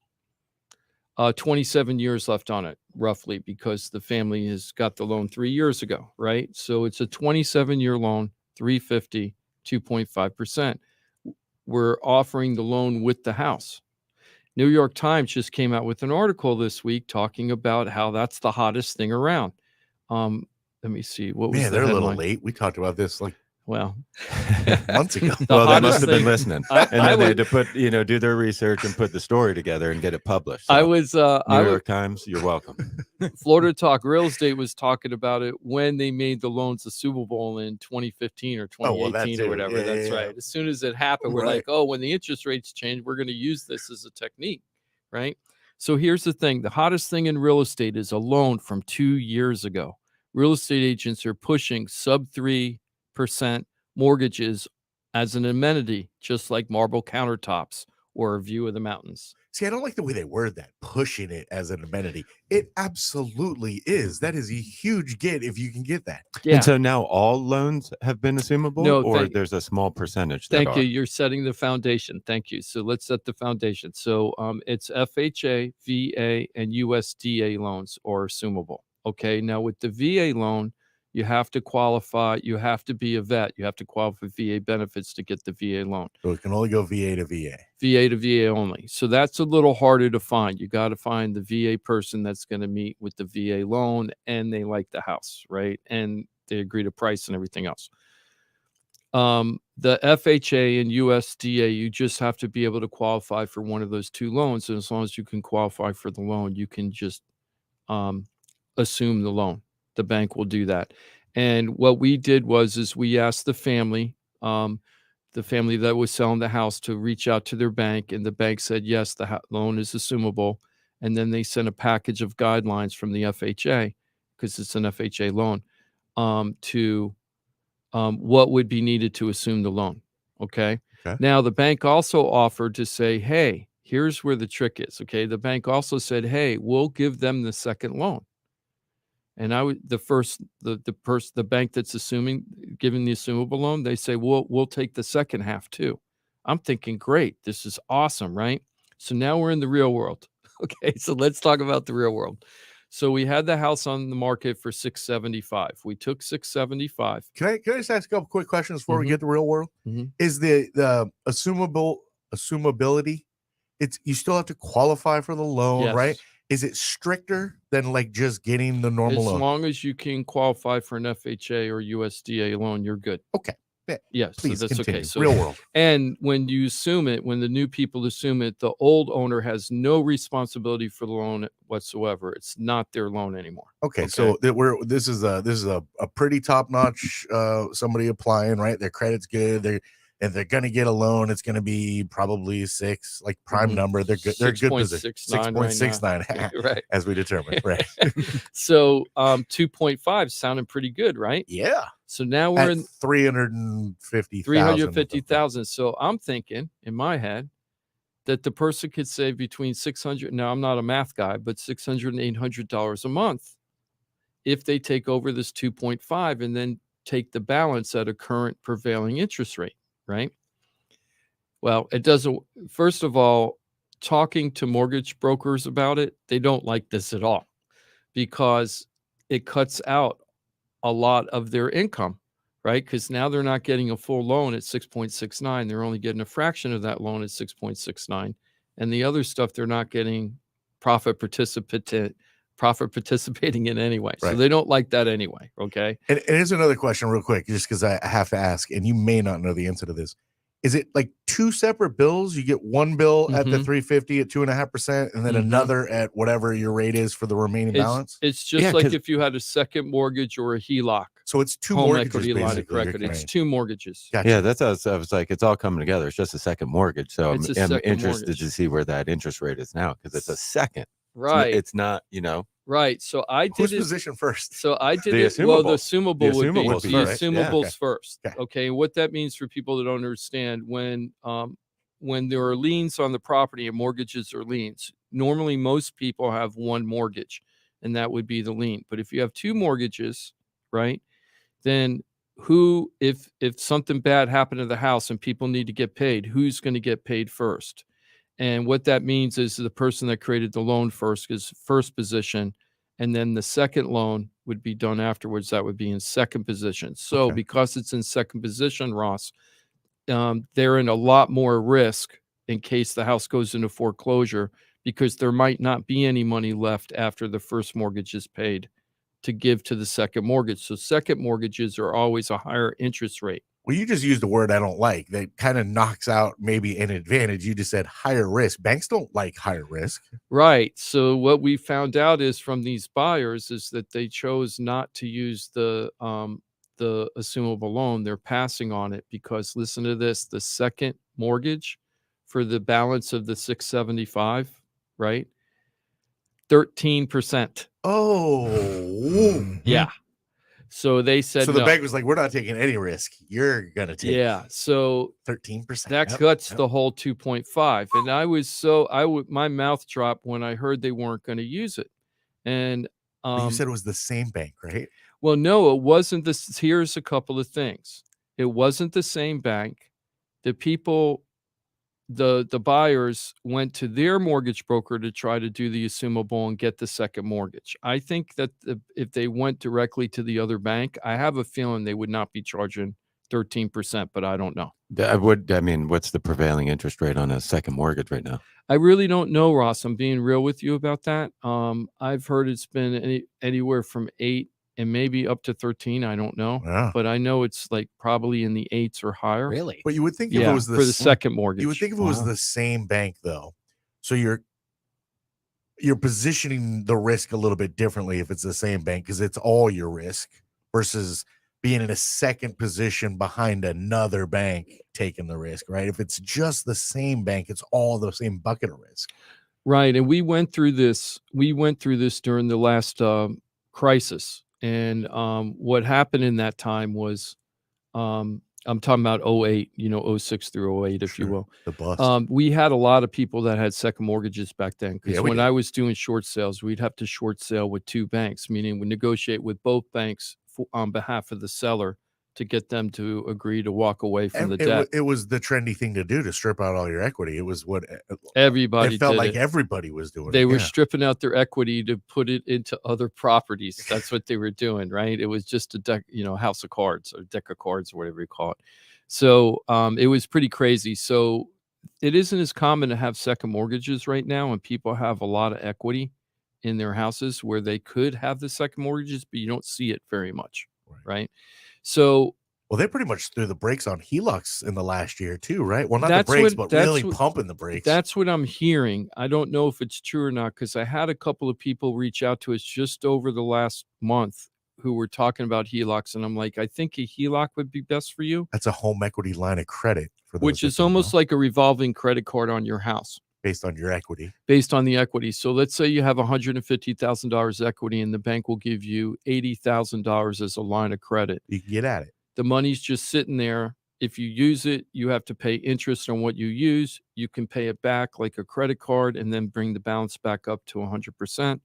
S4: 27 years left on it, roughly, because the family has got the loan 3 years ago, right? So it's a 27-year loan, 350, 2.5%. We're offering the loan with the house. New York Times just came out with an article this week talking about how that's the hottest thing around. Let me see. What was
S1: they're a little late. We talked about this months ago.
S6: Well, they must have been listening, and then they had to put, do their research and put the story together and get it published. So, New York Times, you're welcome.
S4: Florida Talk Real Estate was talking about it when they made the loans the Super Bowl in 2015 or 2018 or whatever. That's right. As soon as it happened, we're like, when the interest rates change, we're going to use this as a technique, right? So here's the thing: the hottest thing in real estate is a loan from 2 years ago. Real estate agents are pushing sub 3% mortgages as an amenity, just like marble countertops or a view of the mountains.
S1: See, I don't like the way they word that, pushing it as an amenity. It absolutely is. That is a huge get if you can get that.
S6: Yeah. And so now all loans have been assumable, or there's a small percentage that
S4: Thank you. You're setting the foundation. Thank you. So let's set the foundation. So it's FHA, VA, and USDA loans are assumable. Okay. Now with the VA loan, you have to qualify. You have to be a vet. You have to qualify for VA benefits to get the VA loan.
S1: So it can only go VA to VA.
S4: VA to VA only. So that's a little harder to find. You got to find the VA person that's going to meet with the VA loan, and they like the house, right? And they agree to price and everything else. The FHA and USDA, you just have to be able to qualify for one of those two loans. And as long as you can qualify for the loan, you can just assume the loan. The bank will do that. And what we did is we asked the family that was selling the house, to reach out to their bank, and the bank said, yes, the loan is assumable. And then they sent a package of guidelines from the FHA, because it's an FHA loan, to what would be needed to assume the loan. Okay. Now, the bank also offered to say, hey, here's where the trick is. Okay. The bank also said, hey, we'll give them the second loan. And the bank that's giving the assumable loan, they say, we'll take the second half too. I'm thinking, great, this is awesome, right? So now we're in the real world. Okay, so let's talk about the real world. So we had the house on the market for $675. We took $675.
S1: Can I just ask a couple quick questions before we get to the real world? Is the assumability? You still have to qualify for the loan, right? Is it stricter than like just getting the normal loan?
S4: As long as you can qualify for an FHA or USDA loan, you're good.
S1: Okay.
S4: Yes,
S1: please,
S4: so that's
S1: continue.
S4: okay. So,
S1: real world.
S4: And when you assume it, when the new people assume it, the old owner has no responsibility for the loan whatsoever. It's not their loan anymore.
S1: Okay. So this is a pretty top notch somebody applying, right? Their credit's good. If they're gonna get a loan, it's gonna be probably 6, like prime number. They're good. They're good position. 6.69,
S4: right?
S1: As we determined, right?
S4: So 2.5 sounded pretty good, right?
S1: Yeah.
S4: So now we're in
S1: 350,000.
S4: So I'm thinking in my head that the person could save between $600. Now I'm not a math guy, but $600 and $800 a month if they take over this 2.5 and then take the balance at a current prevailing interest rate. Right. Well, it doesn't. First of all, talking to mortgage brokers about it, they don't like this at all, because it cuts out a lot of their income, right? Because now they're not getting a full loan at 6.69. They're only getting a fraction of that loan at 6.69. And the other stuff, they're not getting profit participant profit participating in anyway. So
S1: Right.
S4: they don't like that anyway. Okay.
S1: And here's another question real quick, just because I have to ask, and you may not know the answer to this. Is it like two separate bills? You get one bill at the 350 at 2.5%, and then another at whatever your rate is for the remaining balance?
S4: It's just like if you had a second mortgage or a HELOC.
S1: So it's two
S4: home
S1: mortgages,
S4: equity line of
S1: basically,
S4: credit. It's two mortgages.
S1: Gotcha.
S6: Yeah, that's how I was like, it's all coming together. It's just a second mortgage. So I'm interested
S4: mortgage.
S6: to see where that interest rate is now, because it's a second.
S4: Right.
S6: It's not, you know.
S4: Right. So I did
S1: Whose
S4: it.
S1: position first?
S4: So I did
S6: The
S4: it. Well, the
S6: assumable.
S4: assumable would be
S6: Assumable's
S4: the
S6: first. Yeah.
S4: assumables first.
S1: Okay.
S4: Okay. What that means for people that don't understand, when there are liens on the property and mortgages or liens, normally most people have one mortgage, and that would be the lien. But if you have two mortgages, right, then if something bad happened to the house and people need to get paid, who's going to get paid first? And what that means is the person that created the loan first is first position, and then the second loan would be done afterwards. That would be in second position. So because it's in second position, Ross, they're in a lot more risk in case the house goes into foreclosure, because there might not be any money left after the first mortgage is paid to give to the second mortgage. So second mortgages are always a higher interest rate.
S1: Well, you just used a word I don't like that kind of knocks out maybe an advantage. You just said higher risk. Banks don't like higher risk.
S4: Right. So what we found out is from these buyers is that they chose not to use the assumable loan. They're passing on it because, listen to this, the second mortgage for the balance of the 675, right? 13%.
S1: Oh.
S4: Yeah. So they said
S1: so the
S4: no.
S1: bank was like, we're not taking any risk. You're going to take
S4: So
S1: 13%.
S4: That cuts the whole 2.5. And my mouth dropped when I heard they weren't going to use it. And
S1: But you said it was the same bank, right?
S4: well, no, it wasn't this. Here's a couple of things. It wasn't the same bank. The people, the buyers went to their mortgage broker to try to do the assumable and get the second mortgage. I think that if they went directly to the other bank, I have a feeling they would not be charging 13%, but I don't know.
S6: What's the prevailing interest rate on a second mortgage right now?
S4: I really don't know, Ross. I'm being real with you about that. I've heard it's been anywhere from 8 and maybe up to 13. I don't know, but I know it's like probably in the 8s or higher.
S2: Really?
S1: But you would think if it was
S4: for the second mortgage.
S1: You would think if it was the same bank, though. So you're positioning the risk a little bit differently if it's the same bank, because it's all your risk versus being in a second position behind another bank taking the risk, right? If it's just the same bank, it's all the same bucket of risk.
S4: Right. And we went through this during the last crisis. And what happened in that time was, I'm talking about 08, 06 through 08, if you will.
S1: The bust.
S4: We had a lot of people that had second mortgages back then. Because when
S1: did.
S4: I was doing short sales, we'd have to short sale with two banks, meaning we negotiate with both banks on behalf of the seller to get them to agree to walk away from the debt.
S1: It was the trendy thing to do, to strip out all your equity. It was what
S4: everybody
S1: it felt
S4: did
S1: like
S4: it.
S1: Everybody was doing
S4: They
S1: it.
S4: were stripping out their equity to put it into other properties. That's what they were doing, right? It was just a deck, house of cards or deck of cards or whatever you call it. So it was pretty crazy. So it isn't as common to have second mortgages right now, and people have a lot of equity in their houses where they could have the second mortgages, but you don't see it very much, right? So,
S1: well, they pretty much threw the brakes on HELOCs in the last year too, right? Well, not the brakes, but really pumping the brakes.
S4: That's what I'm hearing. I don't know if it's true or not, because I had a couple of people reach out to us just over the last month who were talking about HELOCs, and I'm like, I think a HELOC would be best for you.
S1: That's a home equity line of credit,
S4: which is almost like a revolving credit card on your house.
S1: Based on your equity.
S4: Based on the equity. So let's say you have $150,000 equity and the bank will give you $80,000 as a line of credit.
S1: You can get at it.
S4: The money's just sitting there. If you use it, you have to pay interest on what you use. You can pay it back like a credit card and then bring the balance back up to 100%.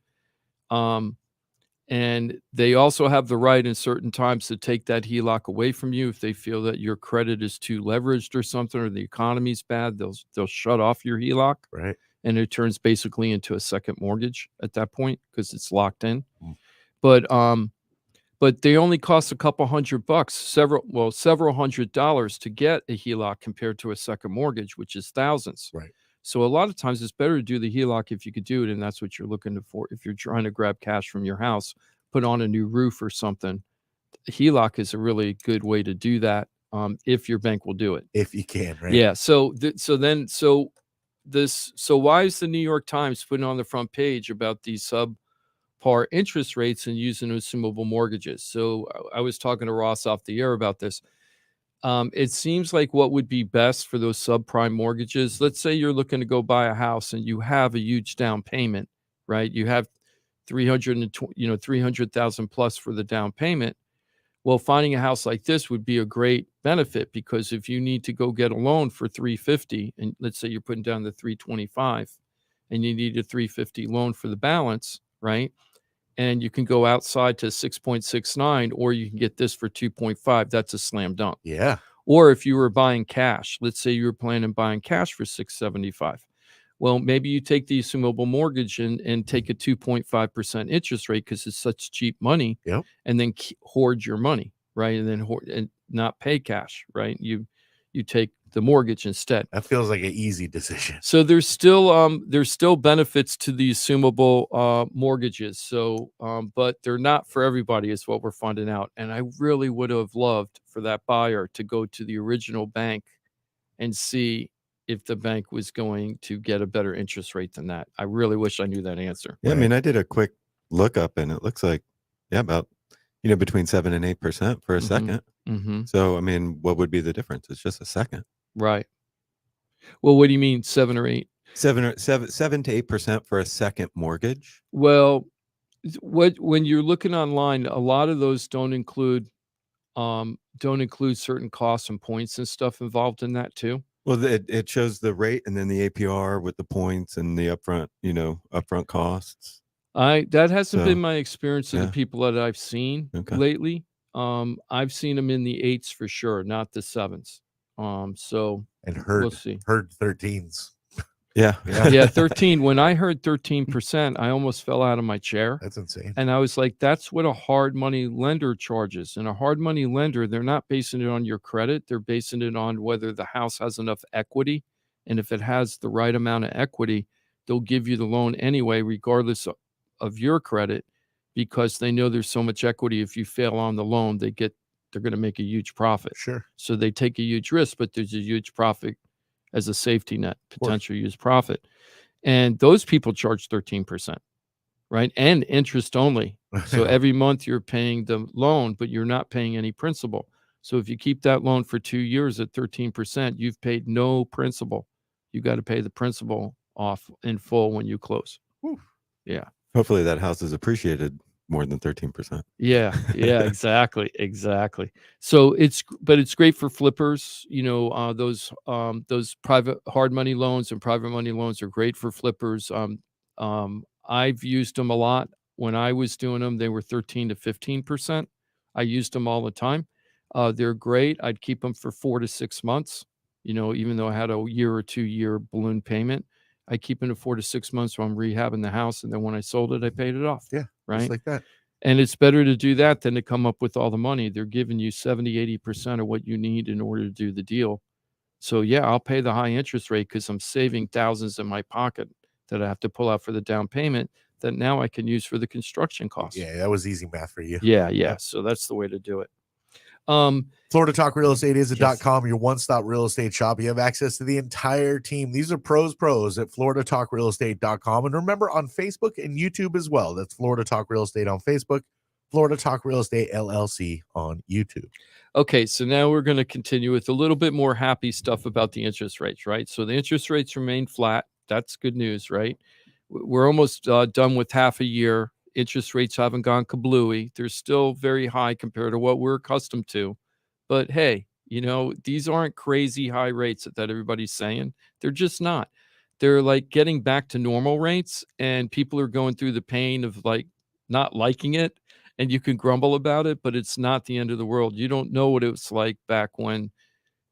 S4: And they also have the right in certain times to take that HELOC away from you if they feel that your credit is too leveraged or something, or the economy's bad. They'll shut off your HELOC,
S1: right?
S4: And it turns basically into a second mortgage at that point because it's locked in. But they only cost a couple $100, several $100s to get a HELOC compared to a second mortgage, which is thousands.
S1: Right.
S4: So a lot of times it's better to do the HELOC if you could do it, and that's what you're looking for. If you're trying to grab cash from your house, put on a new roof or something, HELOC is a really good way to do that. If your bank will do it,
S1: if you can, right?
S4: Yeah. So why is the New York Times putting on the front page about these subpar interest rates and using assumable mortgages? So I was talking to Ross off the air about this. It seems like what would be best for those subprime mortgages. Let's say you're looking to go buy a house and you have a huge down payment, right? You have 300,000 plus for the down payment. Well, finding a house like this would be a great benefit, because if you need to go get a loan for 350, and let's say you're putting down the 325 and you need a 350 loan for the balance, right? And you can go outside to 6.69, or you can get this for 2.5. That's a slam dunk.
S1: Yeah.
S4: Or if you were buying cash, let's say you were planning on buying cash for 675. Well, maybe you take the assumable mortgage and take a 2.5% interest rate because it's such cheap money.
S1: Yep.
S4: And then hoard your money, right? And then and not pay cash, right? You take the mortgage instead.
S1: That feels like an easy decision.
S4: So there's still benefits to the assumable mortgages. So, but they're not for everybody, is what we're finding out. And I really would have loved for that buyer to go to the original bank and see if the bank was going to get a better interest rate than that. I really wish I knew that answer.
S6: Yeah, I mean, I did a quick lookup, and it looks like, about, between 7 and 8% for a second.
S4: Mm-hmm.
S6: So, I mean, what would be the difference? It's just a second.
S4: Right. Well, what do you mean 7 or 8? 7
S6: to 8% for a second mortgage.
S4: Well, when you're looking online, a lot of those don't include certain costs and points and stuff involved in that too.
S6: Well, it shows the rate and then the APR with the points and the upfront costs.
S4: That hasn't been my experience of the people that I've seen lately. I've seen them in the 8s for sure, not the 7s. So we'll see.
S1: Heard 13s.
S6: Yeah.
S4: Yeah, 13. When I heard 13%, I almost fell out of my chair.
S1: That's insane.
S4: And I was like, that's what a hard money lender charges. And a hard money lender, they're not basing it on your credit. They're basing it on whether the house has enough equity. And if it has the right amount of equity, they'll give you the loan anyway, regardless of your credit, because they know there's so much equity. If you fail on the loan, they're going to make a huge profit.
S1: Sure.
S4: So they take a huge risk, but there's a huge profit as a safety net, potential use profit. And those people charge 13%, right? And interest only. So every month you're paying the loan, but you're not paying any principal. So if you keep that loan for 2 years at 13%, you've paid no principal. You got to pay the principal off in full when you close.
S1: Whew.
S4: Yeah.
S6: Hopefully that house is appreciated more than 13%.
S4: Yeah, exactly. So it's great for flippers. Those private hard money loans and private money loans are great for flippers. I've used them a lot. When I was doing them, they were 13 to 15%. I used them all the time. They're great. I'd keep them for 4 to 6 months. Even though I had a year or 2 year balloon payment, I keep them to 4 to 6 months while I'm rehabbing the house, and then when I sold it, I paid it off.
S1: Yeah,
S4: right,
S1: just like that.
S4: And it's better to do that than to come up with all the money. They're giving you 70-80% of what you need in order to do the deal. So yeah, I'll pay the high interest rate because I'm saving thousands in my pocket that I have to pull out for the down payment that now I can use for the construction costs.
S1: Yeah, that was easy math for you.
S4: Yeah. So that's the way to do it.
S1: Florida Talk Real Estate is .com, your one-stop real estate shop. You have access to the entire team. These are pros at FloridaTalkRealEstate.com. And remember, on Facebook and YouTube as well. That's Florida Talk Real Estate on Facebook, Florida Talk Real Estate LLC on YouTube.
S4: Okay, so now we're going to continue with a little bit more happy stuff about the interest rates, right? So the interest rates remain flat. That's good news, right? We're almost done with half a year. Interest rates haven't gone kablooey. They're still very high compared to what we're accustomed to. But hey, these aren't crazy high rates that everybody's saying. They're just not. They're like getting back to normal rates, and people are going through the pain of like not liking it. And you can grumble about it, but it's not the end of the world. You don't know what it was like back when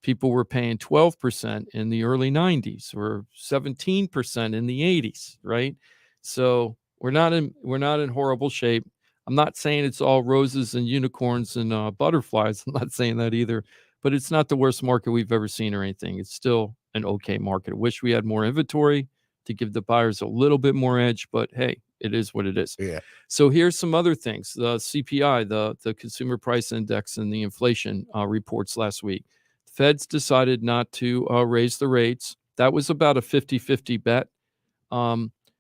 S4: people were paying 12% in the early 90s or 17% in the 80s, right? So we're not in horrible shape. I'm not saying it's all roses and unicorns and butterflies. I'm not saying that either, but it's not the worst market we've ever seen or anything. It's still an okay market. I wish we had more inventory to give the buyers a little bit more edge, but hey, it is what it is.
S1: Yeah.
S4: So here's some other things. The CPI, the Consumer Price Index, and the inflation reports last week. Feds decided not to raise the rates. That was about a 50-50 bet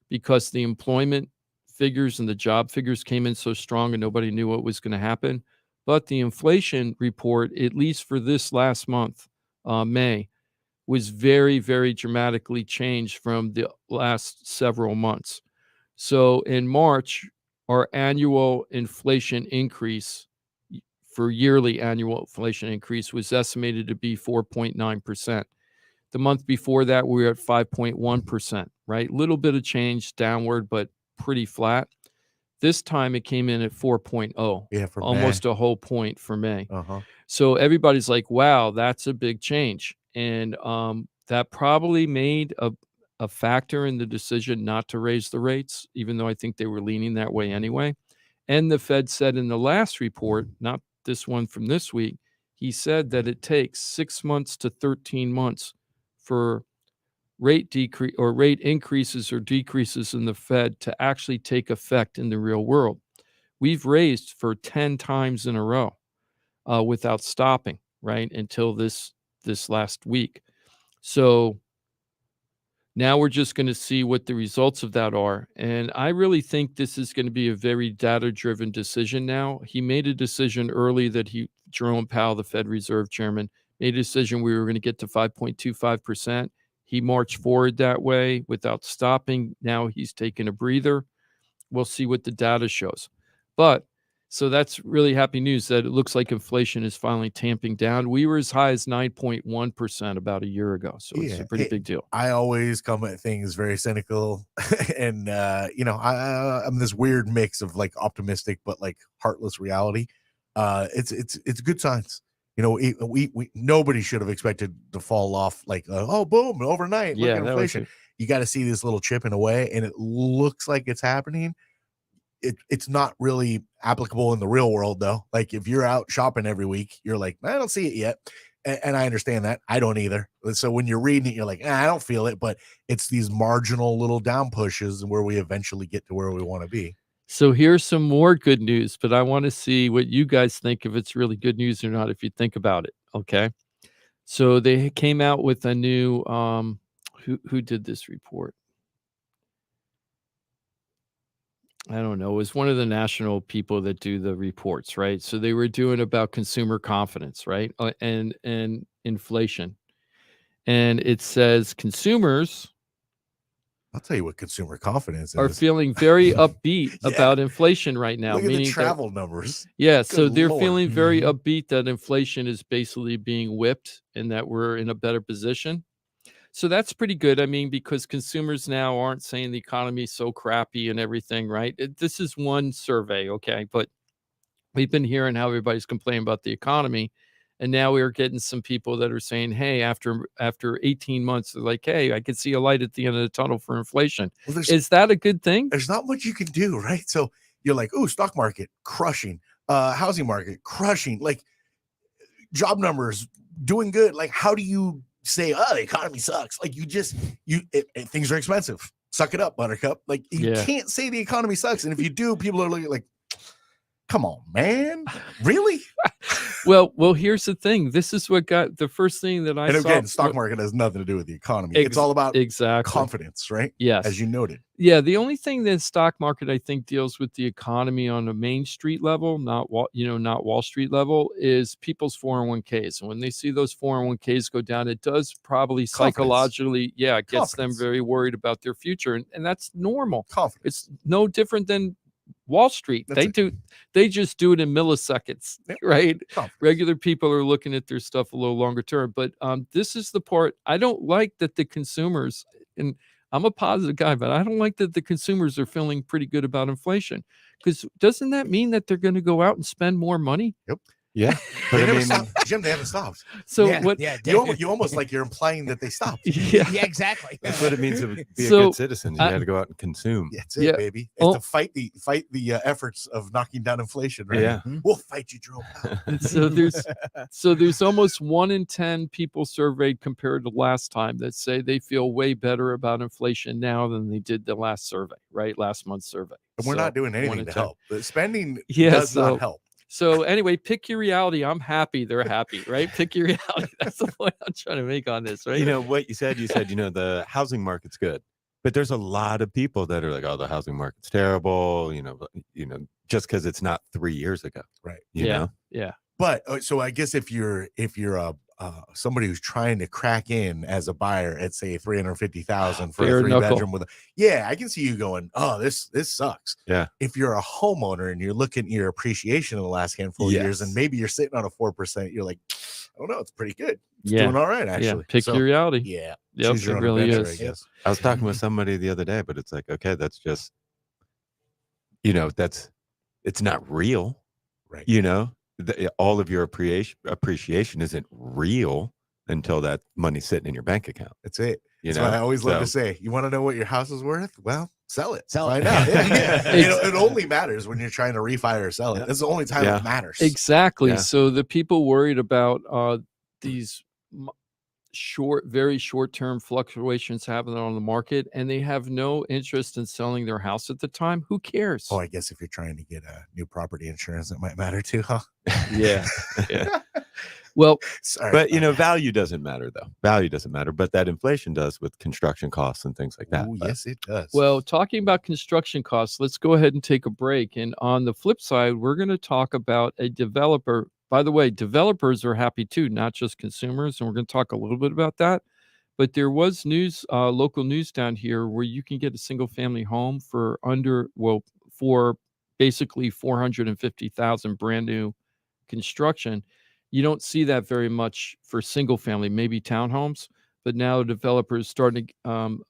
S4: because the employment figures and the job figures came in so strong and nobody knew what was going to happen. But the inflation report, at least for this last month, May, was very, very dramatically changed from the last several months. So in March, our annual inflation increase for yearly annual inflation increase was estimated to be 4.9%. The month before that, we were at 5.1%, right? Little bit of change downward, but pretty flat. This time it came in at 4.0.
S1: Yeah, for
S4: almost
S1: May.
S4: a whole point for May.
S1: Uh-huh.
S4: So everybody's like, wow, that's a big change. And that probably made a factor in the decision not to raise the rates, even though I think they were leaning that way anyway. And the Fed said in the last report, not this one from this week, he said that it takes 6 months to 13 months for rate decrease or rate increases or decreases in the Fed to actually take effect in the real world. We've raised for 10 times in a row without stopping, right, until this last week. So now we're just going to see what the results of that are. And I really think this is going to be a very data-driven decision now. He made a decision early that Jerome Powell, the Fed Reserve Chairman, made a decision we were going to get to 5.25%. He marched forward that way without stopping. Now he's taking a breather. We'll see what the data shows. But so that's really happy news that it looks like inflation is finally tamping down. We were as high as 9.1% about a year ago. So it's a pretty big deal.
S1: I always come at things very cynical and, I'm this weird mix of like optimistic, but like heartless reality. It's good signs. We nobody should have expected to fall off like, oh, boom, overnight. Look at inflation. You got to see this little chipping away, and it looks like it's happening. It's not really applicable in the real world, though. Like if you're out shopping every week, you're like, I don't see it yet. And I understand that. I don't either. So when you're reading it, you're like, I don't feel it. But it's these marginal little down pushes where we eventually get to where we want to be.
S4: So here's some more good news, but I want to see what you guys think, if it's really good news or not, if you think about it. Okay. So they came out with a new, who did this report? I don't know. It was one of the national people that do the reports, right? So they were doing about consumer confidence, right? And inflation. And it says consumers,
S1: I'll tell you what consumer confidence
S4: are
S1: is.
S4: feeling very upbeat about inflation right now.
S1: Look at
S4: meaning
S1: the travel numbers.
S4: Yeah,
S1: Good
S4: so they're
S1: Lord.
S4: feeling very upbeat that inflation is basically being whipped and that we're in a better position. So that's pretty good. I mean, because consumers now aren't saying the economy is so crappy and everything, right? This is one survey, okay? But we've been hearing how everybody's complaining about the economy. And now we're getting some people that are saying, hey, after 18 months, they're like, hey, I can see a light at the end of the tunnel for inflation. Well, is that a good thing?
S1: There's not much you can do, right? So you're like, oh, stock market crushing, housing market crushing, like job numbers doing good. Like, how do you say, oh, the economy sucks? Like things are expensive. Suck it up, buttercup. Like you can't say the economy sucks. And if you do, people are looking like, come on, man. Really?
S4: Well, here's the thing. This is what got the first thing that I saw.
S1: And again, stock market has nothing to do with the economy. It's all about confidence, right?
S4: Yes.
S1: As you noted.
S4: Yeah. The only thing that stock market, I think, deals with the economy on a Main Street level, not Wall Street level, is people's 401ks. And when they see those 401ks go down, it does probably psychologically, gets them very worried about their future. And that's normal.
S1: Confidence.
S4: It's no different than Wall Street. They just do it in milliseconds, right? Regular people are looking at their stuff a little longer term. But this is the part I don't like, that the consumers, and I'm a positive guy, but I don't like that the consumers are feeling pretty good about inflation, because doesn't that mean that they're going to go out and spend more money?
S1: Yep.
S6: Yeah, but
S1: They
S6: I
S1: never
S6: mean,
S1: stopped. Jim, they haven't stopped.
S4: So
S2: Yeah,
S4: what?
S2: Yeah,
S1: You almost like you're implying that they stopped.
S4: Yeah.
S2: yeah, exactly.
S6: that's what it means to be a
S4: So,
S6: good citizen. You got to go out and consume.
S1: That's it,
S4: Yeah.
S1: baby. It's
S4: Oh.
S1: to fight the efforts of knocking down inflation, right?
S6: Yeah.
S1: We'll fight you, Jerome Powell.
S4: So there's almost 1 in 10 people surveyed compared to last time that say they feel way better about inflation now than they did the last survey, right? Last month's survey.
S1: And we're
S4: So,
S1: not doing
S4: 1
S1: anything
S4: in
S1: to
S4: 10.
S1: help. The spending
S4: Yeah,
S1: does
S4: so-
S1: not help.
S4: So anyway, pick your reality. I'm happy. They're happy, right? Pick your reality. That's the point I'm trying to make on this, right?
S6: You know what you said, the housing market's good, but there's a lot of people that are like, oh, the housing market's terrible, just because it's not 3 years ago.
S1: Right.
S6: You know?
S4: Yeah.
S1: But so I guess if you're somebody who's trying to crack in as a buyer at say 350,000 for
S4: Bare
S1: a 3-bedroom
S4: knuckle.
S1: I can see you going, oh, this sucks.
S6: Yeah.
S1: If you're a homeowner and you're looking at your appreciation in the last handful of years, and
S6: Yes.
S1: maybe you're sitting on a 4%, you're like, I don't know, it's pretty good. It's
S4: Yeah.
S1: doing all right,
S4: Yeah.
S1: actually.
S4: Pick
S1: So,
S4: your reality.
S1: Yeah.
S4: Yep,
S1: choose your
S4: it
S1: own
S4: really
S1: adventure,
S4: is.
S1: I guess.
S6: I was talking with somebody the other day, but it's like, okay, that's just, it's not real.
S1: Right.
S6: All of your appreciation isn't real until that money's sitting in your bank account.
S1: That's it.
S6: You
S1: That's
S6: know,
S1: what I always love to
S6: So-
S1: say. You want to know what your house is worth? Well, sell it.
S2: Sell
S1: Find
S2: it.
S1: out. Yeah.
S4: Ex-
S1: It only matters when you're trying to refi or sell it. That's the only time
S6: Yeah.
S1: it matters.
S4: Exactly.
S6: Yeah.
S4: So the people worried about these very short-term fluctuations happening on the market, and they have no interest in selling their house at the time. Who cares?
S1: Oh, I guess if you're trying to get a new property insurance, it might matter too, huh?
S6: Yeah. Yeah.
S4: Well,
S1: Sorry.
S6: But value doesn't matter though. Value doesn't matter, but that inflation does with construction costs and things like that.
S1: Ooh,
S6: But-
S1: yes, it does.
S4: Well, talking about construction costs, let's go ahead and take a break. And on the flip side, we're going to talk about a developer. By the way, developers are happy too, not just consumers. And we're going to talk a little bit about that. But there was local news down here where you can get a single family home for basically 450,000 brand new construction. You don't see that very much for single family, maybe townhomes, but now developers starting I'm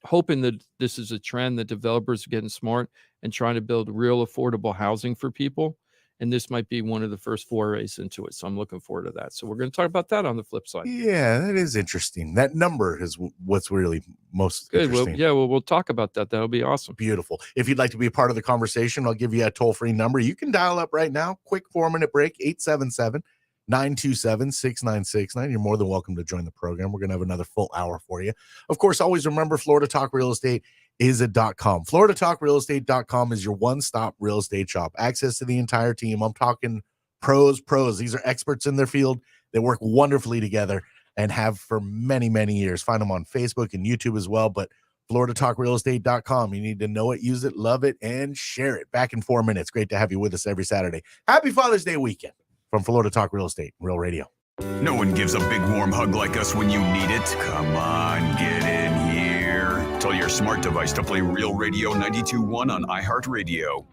S4: hoping that this is a trend that developers are getting smart and trying to build real affordable housing for people. And this might be one of the first forays into it. So I'm looking forward to that. So we're going to talk about that on the flip side.
S1: yeah, that is interesting. That number is what's really most
S4: Good. Well,
S1: interesting.
S4: we'll talk about that. That'll be awesome.
S1: Beautiful. If you'd like to be a part of the conversation, I'll give you a toll-free number. You can dial up right now. Quick 4-minute break, 877-927-6969. You're more than welcome to join the program. We're going to have another full hour for you. Of course, always remember Florida Talk Real Estate is a .com. FloridaTalkRealEstate.com is your one-stop real estate shop. Access to the entire team. I'm talking pros. These are experts in their field. They work wonderfully together and have for many, many years. Find them on Facebook and YouTube as well. But FloridaTalkRealEstate.com. You need to know it, use it, love it, and share it. Back in 4 minutes. Great to have you with us every Saturday. Happy Father's Day weekend from Florida Talk Real Estate, Real Radio.
S7: No one gives a big warm hug like us when you need it. Come on, get in here. Tell your smart device to play Real Radio 92.1 on iHeartRadio.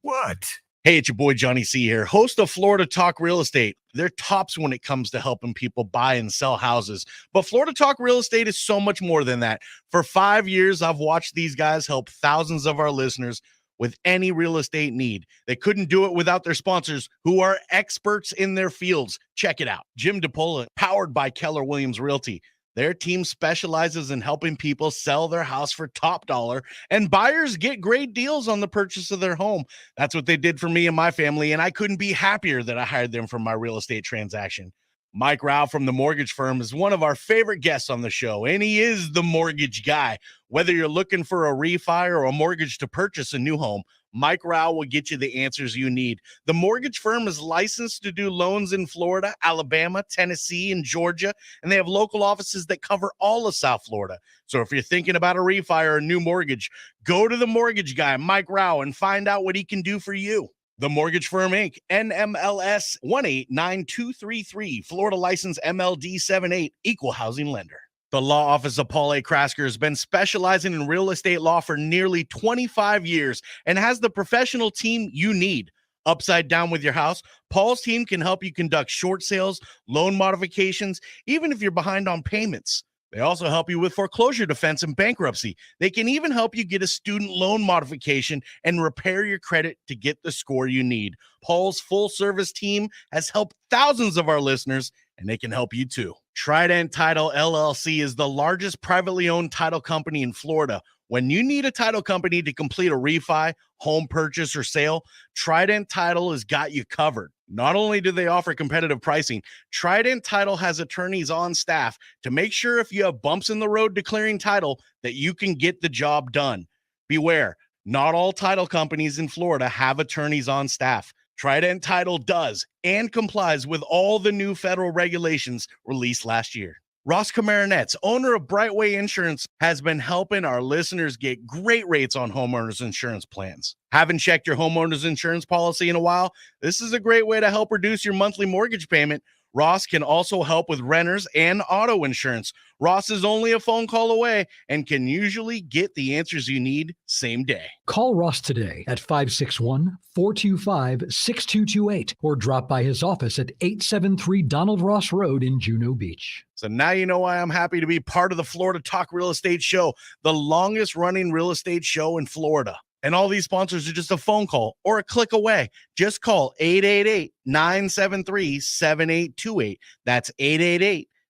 S7: What?
S1: Hey, it's your boy Johnny C here, host of Florida Talk Real Estate. They're tops when it comes to helping people buy and sell houses. But Florida Talk Real Estate is so much more than that. For 5 years, I've watched these guys help thousands of our listeners with any real estate need. They couldn't do it without their sponsors, who are experts in their fields. Check it out. Jim DePola, powered by Keller Williams Realty. Their team specializes in helping people sell their house for top dollar, and buyers get great deals on the purchase of their home. That's what they did for me and my family, and I couldn't be happier that I hired them for my real estate transaction. Mike Rao from the mortgage firm is one of our favorite guests on the show, and he is the mortgage guy. Whether you're looking for a refi or a mortgage to purchase a new home, Mike Rao will get you the answers you need. The mortgage firm is licensed to do loans in Florida, Alabama, Tennessee, and Georgia, and they have local offices that cover all of South Florida. So if you're thinking about a refi or a new mortgage, go to the mortgage guy, Mike Rao, and find out what he can do for you. The Mortgage Firm, Inc., NMLS 189233, Florida license MLD 78, equal housing lender. The law office of Paul A. Krasker has been specializing in real estate law for nearly 25 years and has the professional team you need. Upside down with your house, Paul's team can help you conduct short sales, loan modifications, even if you're behind on payments. They also help you with foreclosure defense and bankruptcy. They can even help you get a student loan modification and repair your credit to get the score you need. Paul's full-service team has helped thousands of our listeners, and they can help you too. Trident Title LLC is the largest privately owned title company in Florida. When you need a title company to complete a refi, home purchase, or sale, Trident Title has got you covered. Not only do they offer competitive pricing, Trident Title has attorneys on staff to make sure if you have bumps in the road declaring title that you can get the job done. Beware, not all title companies in Florida have attorneys on staff. Trident Title does and complies with all the new federal regulations released last year. Ross Komarinetz, owner of Brightway Insurance, has been helping our listeners get great rates on homeowners insurance plans. Haven't checked your homeowners insurance policy in a while? This is a great way to help reduce your monthly mortgage payment. Ross can also help with renters and auto insurance. Ross is only a phone call away and can usually get the answers you need same day.
S13: Call Ross today at 561-425-6228 or drop by his office at 873 Donald Ross Road in Juno Beach.
S1: So now you know why I'm happy to be part of the Florida Talk Real Estate Show, the longest running real estate show in Florida. And all these sponsors are just a phone call or a click away. Just call 888-973-7828. That's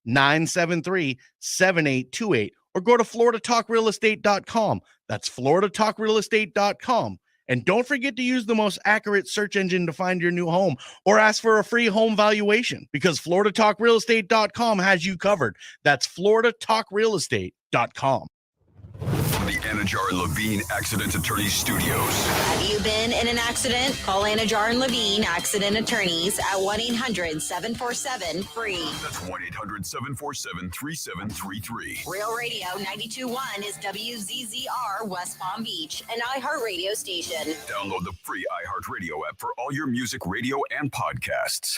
S1: 888-973-7828. Or go to floridatalkrealestate.com. That's floridatalkrealestate.com. And don't forget to use the most accurate search engine to find your new home or ask for a free home valuation because floridatalkrealestate.com has you covered. That's floridatalkrealestate.com.
S7: From the Anajar and Levine Accident Attorneys Studios.
S12: Have you been in an accident? Call Anajar and Levine Accident Attorneys at 1-800-747-FREE.
S7: That's 1-800-747-3733.
S12: Real Radio 92.1 is WZZR West Palm Beach, an iHeartRadio station.
S7: Download the free iHeartRadio app for all your music, radio, and podcasts.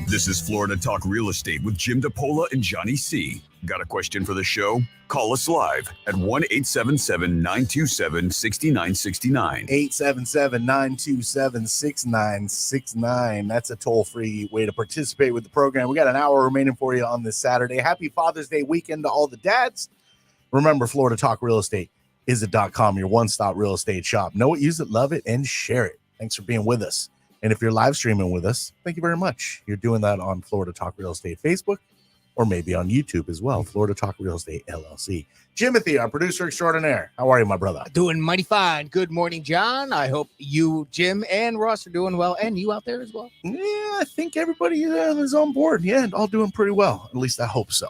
S7: This is Florida Talk Real Estate with Jim DePola and Johnny C. Got a question for the show? Call us live at 1-877-927-6969.
S1: 877-927-6969. That's a toll-free way to participate with the program. We got an hour remaining for you on this Saturday. Happy Father's Day weekend to all the dads. Remember, Florida Talk Real Estate is .com, your one-stop real estate shop. Know it, use it, love it, and share it. Thanks for being with us. And if you're live streaming with us, thank you very much. You're doing that on Florida Talk Real Estate Facebook or maybe on YouTube as well, Florida Talk Real Estate LLC. Jimothy, our producer extraordinaire. How are you, my brother?
S2: Doing mighty fine. Good morning, John. I hope you, Jim, and Ross are doing well, and you out there as well.
S1: Yeah, I think everybody is on board. Yeah, all doing pretty well. At least I hope so.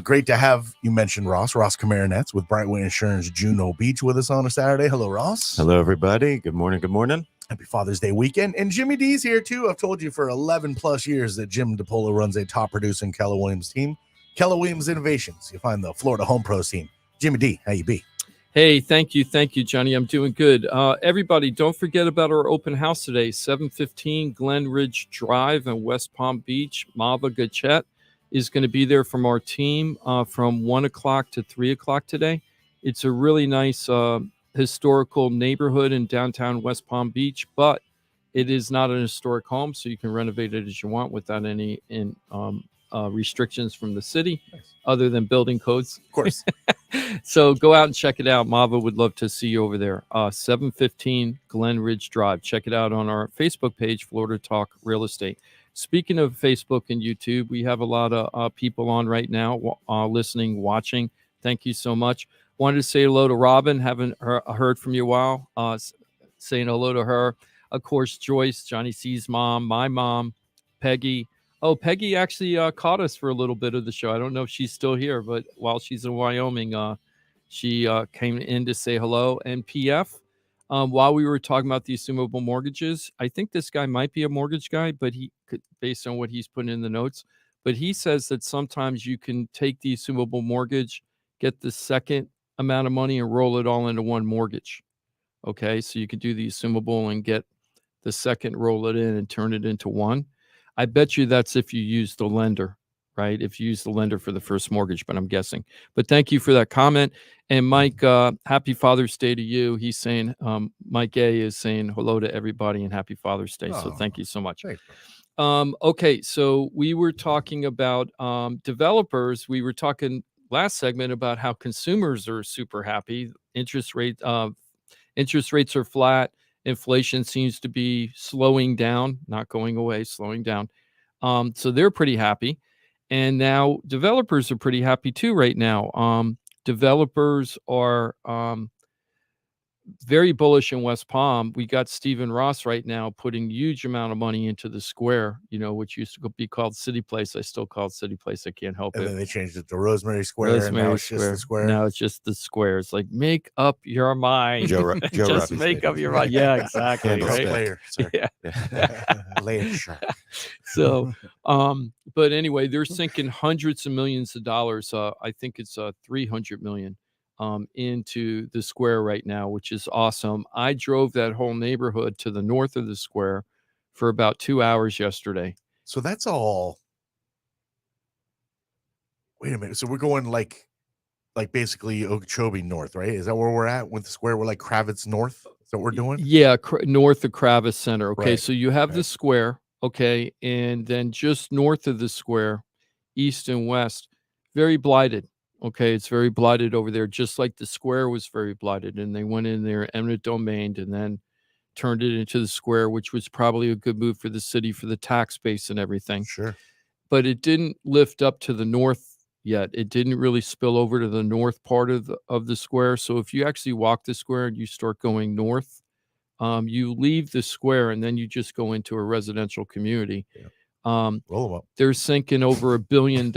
S1: Great to have you mentioned Ross Komarinetz with Brightway Insurance Juno Beach with us on a Saturday. Hello, Ross.
S6: Hello, everybody. Good morning. Good morning.
S1: Happy Father's Day weekend. And Jimmy D's here too. I've told you for 11 plus years that Jim DePola runs a top producing Keller Williams team. Keller Williams Innovations. You'll find the Florida Home Pros team. Jimmy D, how you be?
S4: Hey, thank you, Johnny. I'm doing good. Everybody, don't forget about our open house today, 715 Glen Ridge Drive in West Palm Beach. Mava Gachet is going to be there from our team from 1 o'clock to 3 o'clock today. It's a really nice historical neighborhood in downtown West Palm Beach, but it is not an historic home, so you can renovate it as you want without any restrictions from the city, other than building codes.
S1: Of course.
S4: So go out and check it out. Mava would love to see you over there. 715 Glen Ridge Drive. Check it out on our Facebook page, Florida Talk Real Estate. Speaking of Facebook and YouTube, we have a lot of people on right now, listening, watching. Thank you so much. Wanted to say hello to Robin. Haven't heard from you a while. Saying hello to her. Of course, Joyce, Johnny C's mom, my mom, Peggy. Oh, Peggy actually caught us for a little bit of the show. I don't know if she's still here, but while she's in Wyoming, she came in to say hello. And PF, while we were talking about the assumable mortgages, I think this guy might be a mortgage guy, but he could, based on what he's putting in the notes, but he says that sometimes you can take the assumable mortgage, get the second amount of money and roll it all into one mortgage. Okay, so you could do the assumable and get the second, roll it in and turn it into one. I bet you that's if you use the lender, right? If you use the lender for the first mortgage, but I'm guessing. But thank you for that comment. And Mike, happy Father's Day to you. He's saying, Mike A is saying hello to everybody and happy Father's Day. So thank you so much. Okay, so we were talking about developers. We were talking last segment about how consumers are super happy. Interest rates are flat. Inflation seems to be slowing down, not going away, slowing down. So they're pretty happy. And now developers are pretty happy too right now. Developers are very bullish in West Palm. We got Stephen Ross right now putting huge amount of money into the square, which used to be called City Place. I still call it City Place. I can't help it.
S1: And then they changed it to Rosemary Square. And now it's just the square.
S4: Now it's just the square. It's like, make up your mind. Just make up your mind. Yeah, exactly. Right?
S1: Layer,
S4: yeah.
S1: Layer shark.
S4: So, but anyway, they're sinking hundreds of millions of dollars. I think it's 300 million. Into the square right now, which is awesome. I drove that whole neighborhood to the north of the square for about 2 hours yesterday.
S1: So that's all. Wait a minute. So we're going like basically Okeechobee north, right? Is that where we're at with the square? We're like Kravitz north. Is that what we're doing?
S4: Yeah, north of Kravitz Center. Okay,
S1: right.
S4: So you have the square. Okay, and then just north of the square, east and west, very blighted. Okay, it's very blighted over there, just like the square was very blighted. And they went in there, eminent domain, and then turned it into the square, which was probably a good move for the city for the tax base and everything.
S1: Sure.
S4: But it didn't lift up to the north yet. It didn't really spill over to the north part of the square. So if you actually walk the square and you start going north, you leave the square and then you just go into a residential community.
S1: Yeah. Roll them up.
S4: They're sinking over $1 billion in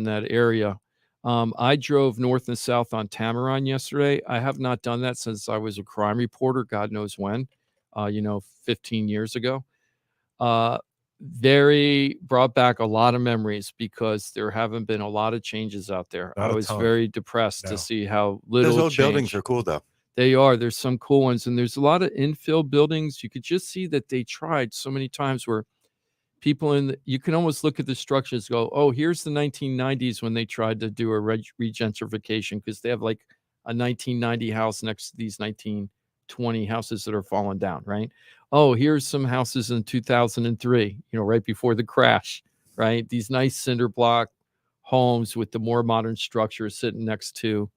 S4: that area. I drove north and south on Tamaron yesterday. I have not done that since I was a crime reporter, God knows when, 15 years ago. Very brought back a lot of memories because there haven't been a lot of changes out there. I was very depressed to see how little
S6: Those old
S4: change.
S6: buildings are cool, though.
S4: They are. There's some cool ones, and there's a lot of infill buildings. You could just see that they tried so many times where people you can almost look at the structures, go, oh, here's the 1990s when they tried to do a regentrification, because they have like a 1990 house next to these 1920 houses that are falling down, right? Oh, here's some houses in 2003, right before the crash, right? These nice cinder block homes with the more modern structure sitting next to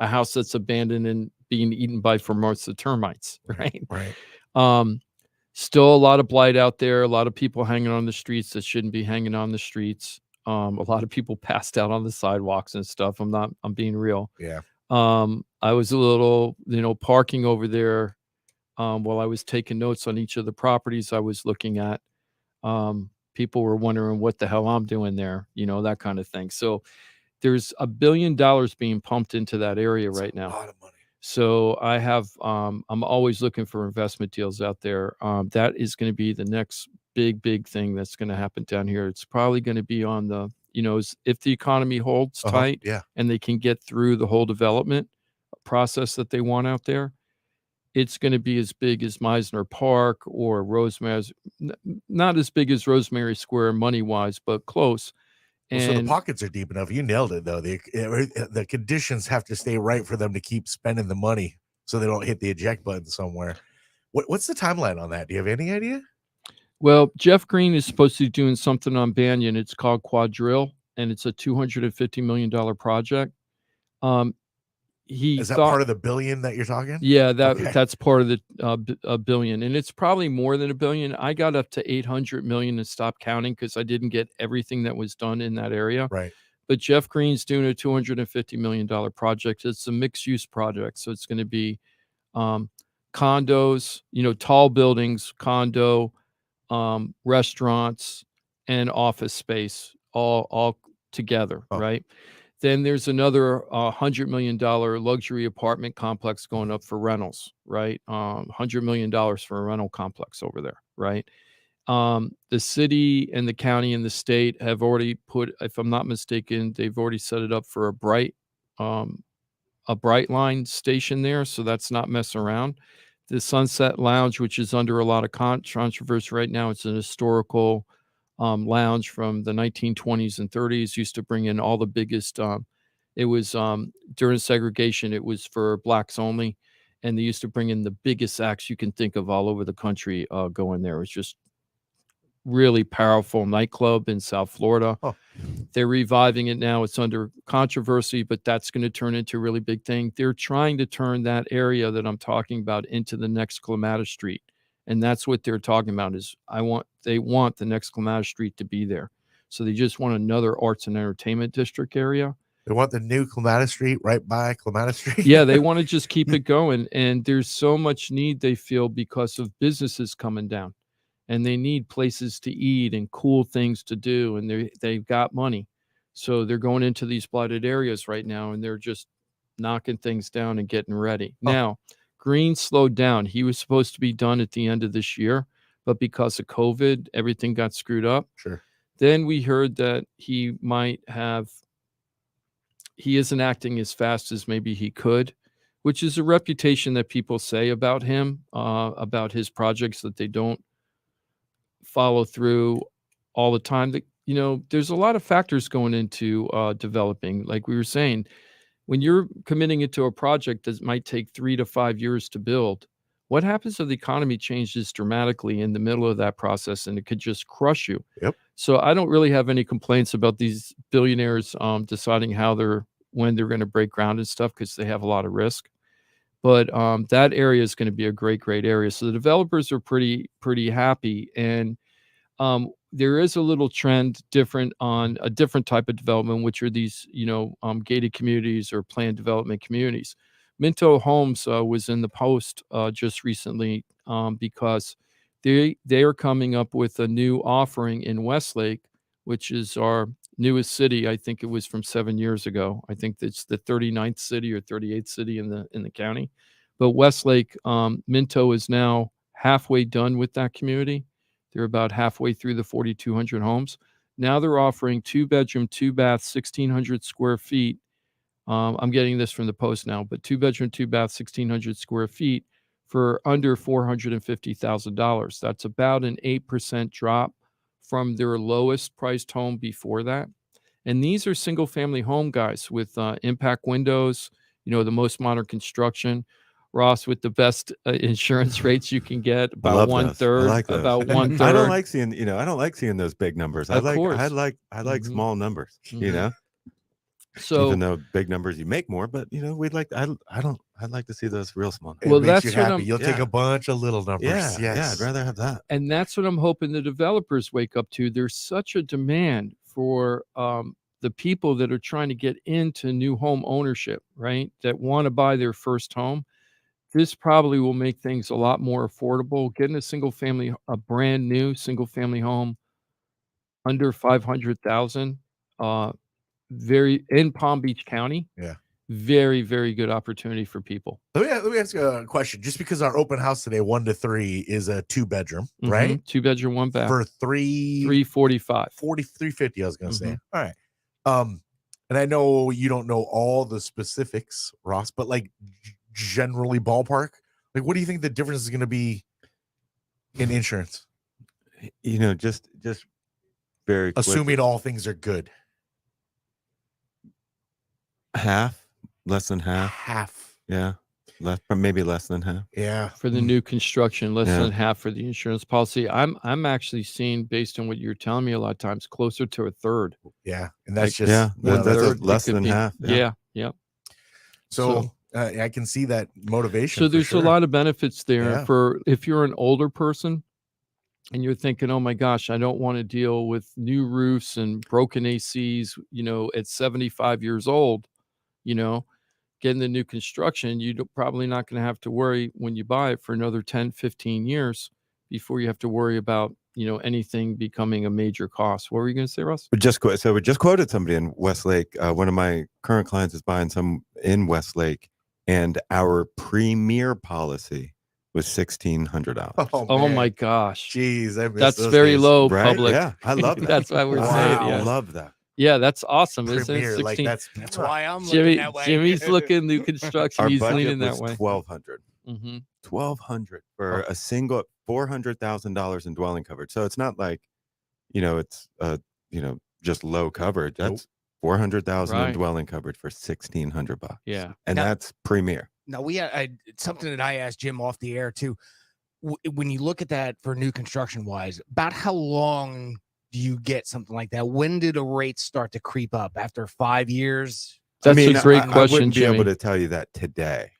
S4: a house that's abandoned and being eaten by Formosa termites, right?
S1: Right.
S4: Still a lot of blight out there, a lot of people hanging on the streets that shouldn't be hanging on the streets. A lot of people passed out on the sidewalks and stuff. I'm being real.
S1: Yeah.
S4: I was a little, parking over there while I was taking notes on each of the properties I was looking at. People were wondering what the hell I'm doing there, that kind of thing. So there's $1 billion being pumped into that area right now.
S1: A lot of money.
S4: So I have, I'm always looking for investment deals out there. That is going to be the next big thing that's going to happen down here. It's probably going to be on the, if the economy holds tight, and they can get through the whole development process that they want out there, it's going to be as big as Meisner Park or Rosemary's, not as big as Rosemary Square money wise, but close.
S1: Well, so the pockets are deep enough. You nailed it, though. The conditions have to stay right for them to keep spending the money, so they don't hit the eject button somewhere. What's the timeline on that? Do you have any idea?
S4: Well, Jeff Green is supposed to be doing something on Banyan. It's called Quadrille, and it's a $250 million project.
S1: Is that part of the billion that you're talking?
S4: Yeah, that's part of the $1 billion, and it's probably more than $1 billion. I got up to 800 million and stopped counting because I didn't get everything that was done in that area.
S1: Right.
S4: But Jeff Green's doing a $250 million project. It's a mixed-use project, so it's going to be condos, tall buildings, condo, restaurants, and office space all together, right? Then there's another $100 million luxury apartment complex going up for rentals, right? $100 million for a rental complex over there, right? The city and the county and the state have already put, if I'm not mistaken, they've already set it up for a Brightline station there, so that's not messing around. The Sunset Lounge, which is under a lot of controversy right now, it's an historical lounge from the 1920s and 30s. Used to bring in all the biggest. It was during segregation. It was for blacks only, and they used to bring in the biggest acts you can think of all over the country. Go in there. It was just really powerful nightclub in South Florida.
S1: Oh.
S4: They're reviving it now. It's under controversy, but that's going to turn into a really big thing. They're trying to turn that area that I'm talking about into the next Clematis Street. And that's what they're talking about is they want the next Clematis Street to be there. So they just want another arts and entertainment district area.
S1: They want the new Clematis Street right by Clematis Street.
S4: Yeah, they want to just keep it going. And there's so much need they feel because of businesses coming down. And they need places to eat and cool things to do. And they've got money. So they're going into these blighted areas right now, and they're just knocking things down and getting ready. Now, Green slowed down. He was supposed to be done at the end of this year, but because of COVID, everything got screwed up.
S1: Sure.
S4: Then we heard that he isn't acting as fast as maybe he could, which is a reputation that people say about him, about his projects, that they don't follow through all the time. That, there's a lot of factors going into developing. Like we were saying, when you're committing it to a project that might take 3 to 5 years to build, what happens if the economy changes dramatically in the middle of that process, and it could just crush you?
S1: Yep.
S4: So I don't really have any complaints about these billionaires deciding when they're going to break ground and stuff, because they have a lot of risk. But that area is going to be a great, great area. So the developers are pretty happy. And there is a little trend different on a different type of development, which are these, gated communities or planned development communities. Minto Homes was in the Post just recently because they are coming up with a new offering in Westlake, which is our newest city. I think it was from 7 years ago. I think it's the 39th city or 38th city in the county. But Westlake, Minto is now halfway done with that community. They're about halfway through the 4,200 homes. Now they're offering 2-bedroom, 2-bath, 1,600 square feet. I'm getting this from the Post now, but 2-bedroom, 2-bath, 1,600 square feet for under $450,000. That's about an 8% drop from their lowest priced home before that. And these are single family home, guys, with impact windows, the most modern construction. Ross, with the best insurance rates you can get, about 1/3.
S6: Like
S4: about 1/3.
S6: I don't like seeing, I don't like seeing those big numbers. I like
S4: Mm-hmm.
S6: small numbers.
S4: Mm-hmm. So
S6: even though big numbers you make more, but I'd like to see those real small numbers.
S1: Well, that's what you'll take a bunch of little numbers.
S6: Yeah,
S1: yes.
S6: yeah, I'd rather have that.
S4: And that's what I'm hoping the developers wake up to. There's such a demand for the people that are trying to get into new home ownership, right? That want to buy their first home. This probably will make things a lot more affordable. Getting a brand new single family home under $500,000, in Palm Beach County.
S1: Yeah.
S4: Very, very good opportunity for people.
S1: Let me ask you a question. Just because our open house today, 1 to 3, is a 2-bedroom, right?
S4: 2-bedroom, 1-bath
S1: for
S4: $345,
S1: $350. I was gonna say. All right. And I know you don't know all the specifics, Ross, but like generally ballpark, like what do you think the difference is going to be in insurance?
S6: Just very
S1: assuming
S6: quickly.
S1: All things are good.
S6: Less than half. Yeah. Maybe less than half.
S1: Yeah.
S4: For the new construction, less than half for the insurance policy. I'm actually seeing, based on what you're telling me, a lot of times closer to 1/3.
S1: Yeah. And that's
S6: that's less than half.
S4: Yeah.
S1: So I can see that motivation.
S4: So there's a lot of benefits there for if you're an older person and you're thinking, oh my gosh, I don't want to deal with new roofs and broken ACs, at 75 years old, getting the new construction, you're probably not going to have to worry when you buy it for another 10, 15 years before you have to worry about, anything becoming a major cost. What were you going to say, Russ?
S6: We just quoted somebody in Westlake. One of my current clients is buying some in Westlake, and our premier policy was $1,600.
S4: Oh my gosh.
S1: Jeez.
S4: That's very low,
S6: right?
S4: public.
S6: Yeah, I love that.
S4: That's why we're saying.
S6: I love that.
S4: Yeah, that's awesome. Isn't it?
S1: 16. Like that's
S2: why I'm looking that way.
S4: Jimmy's looking new construction.
S6: Our
S4: He's
S6: budget
S4: leaning that
S6: was
S4: way.
S6: $1,200.
S4: Mm-hmm.
S6: $1,200 for a single $400,000 in dwelling coverage. So it's not like it's just low coverage. That's $400,000 dwelling coverage for $1,600.
S4: Yeah,
S6: and that's premier.
S2: Now we had something that I asked Jim off the air too. When you look at that for new construction wise, about how long do you get something like that? When do the rates start to creep up? After 5 years?
S4: That's a great question.
S6: I wouldn't
S4: Jimmy.
S6: be able to tell you that today.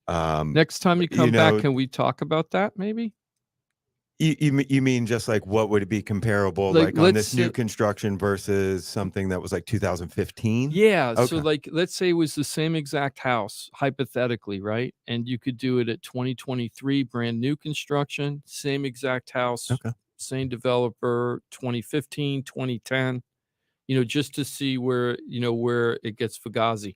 S4: Next time you come back, can we talk about that maybe?
S6: You mean just like what would it be comparable like on this new construction versus something that was like 2015?
S4: Yeah. Okay. So like, let's say it was the same exact house, hypothetically, right? And you could do it at 2023, brand new construction, same exact house, same developer, 2015, 2010, just to see where it gets fugazi.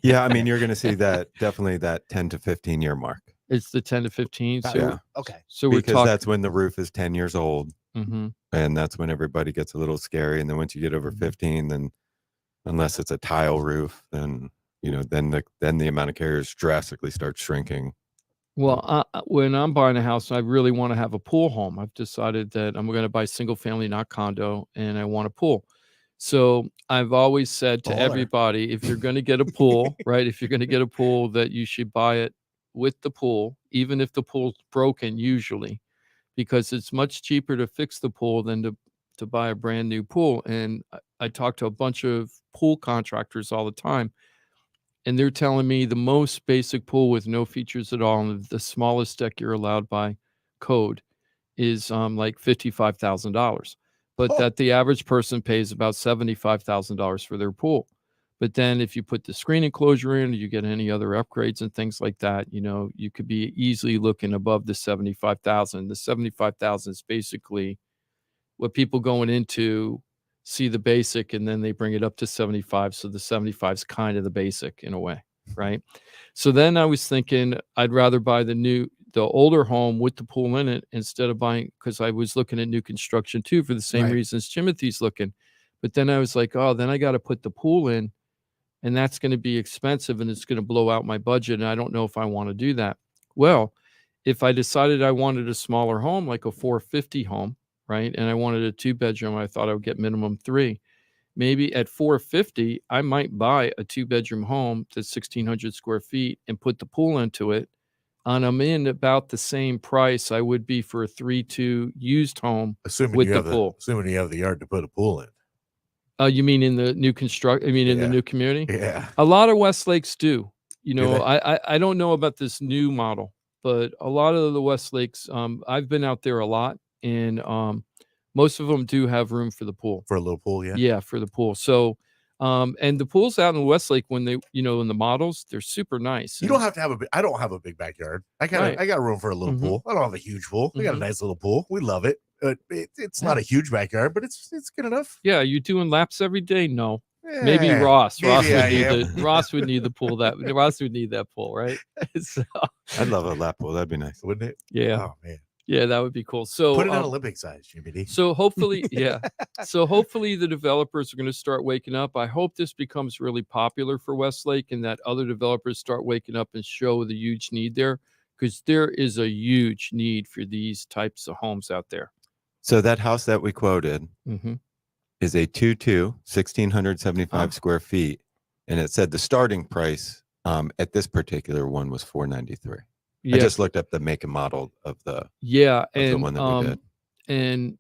S6: Yeah. I mean, you're going to see that definitely that 10 to 15 year mark.
S4: It's the 10 to 15. So,
S6: yeah.
S2: Okay.
S4: So we're
S6: because that's when the roof is 10 years old.
S4: Mm-hmm.
S6: And that's when everybody gets a little scary. And then once you get over 15, then unless it's a tile roof, then, then the amount of carriers drastically starts shrinking.
S4: Well, when I'm buying a house, I really want to have a pool home. I've decided that I'm going to buy single family, not condo, and I want a pool. So I've always said to everybody, if you're going to get a pool, right, if you're going to get a pool, that you should buy it with the pool, even if the pool's broken, usually, because it's much cheaper to fix the pool than to buy a brand new pool. And I talk to a bunch of pool contractors all the time, and they're telling me the most basic pool with no features at all, and the smallest deck you're allowed by code is like $55,000, but that the average person pays about $75,000 for their pool. But then if you put the screen enclosure in, or you get any other upgrades and things like that, you could be easily looking above the 75,000. The 75,000 is basically what people going into see the basic, and then they bring it up to 75. So the 75 is kind of the basic in a way, right? So then I was thinking I'd rather buy the older home with the pool in it instead of buying, because I was looking at new construction too for the same reasons Timothy's looking. But then I was like, then I got to put the pool in. And that's going to be expensive, and it's going to blow out my budget. And I don't know if I want to do that. Well, if I decided I wanted a smaller home, like a 450 home, right, and I wanted a 2-bedroom, I thought I would get minimum 3. Maybe at 450, I might buy a 2-bedroom home that's 1,600 square feet and put the pool into it. And I'm in about the same price I would be for a 3-2 used home with the pool.
S1: Assuming you have the yard to put a pool in.
S4: You mean in the new in the new community?
S1: Yeah.
S4: A lot of Westlakes do.
S1: Do
S4: I don't know about this new model, but a lot of the Westlakes, I've been out there a lot, and most of them do have room for the pool.
S1: For a little pool, yeah.
S4: Yeah, for the pool. So, and the pools out in Westlake, when they, in the models, they're super nice.
S1: You don't have to have I don't have a big backyard. I got room for a little pool. I don't have a huge pool. We got a nice little pool. We love it. It's not a huge backyard, but it's good enough.
S4: Yeah, you doing laps every day? No, maybe Ross. Ross would need the pool. Ross would need that pool, right? So,
S6: I'd love a lap pool. That'd be nice,
S1: wouldn't it?
S4: Yeah.
S1: Oh man.
S4: Yeah, that would be cool. So
S1: put it on Olympic size, Jimmy D.
S4: So hopefully, So hopefully the developers are going to start waking up. I hope this becomes really popular for Westlake, and that other developers start waking up and show the huge need there, because there is a huge need for these types of homes out there.
S6: So that house that we quoted is a 2-2, 1,675 square feet. And it said the starting price at this particular one was $493. I just looked up the make and model of the one that we did.
S4: And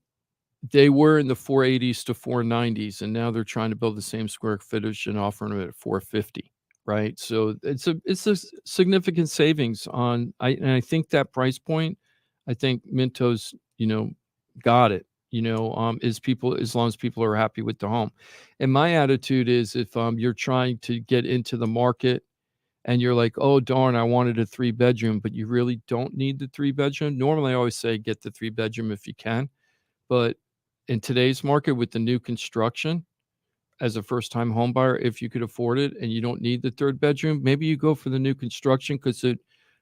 S4: they were in the 480s to 490s, and now they're trying to build the same square footage and offering it at 450. Right. So it's a significant savings on, and I think that price point, I think Minto's, got it, as long as people are happy with the home. And my attitude is, if you're trying to get into the market and you're like, oh darn, I wanted a 3-bedroom, but you really don't need the 3-bedroom. Normally I always say get the 3-bedroom if you can, but in today's market with the new construction, as a first-time home buyer, if you could afford it and you don't need the 3rd bedroom, maybe you go for the new construction, because it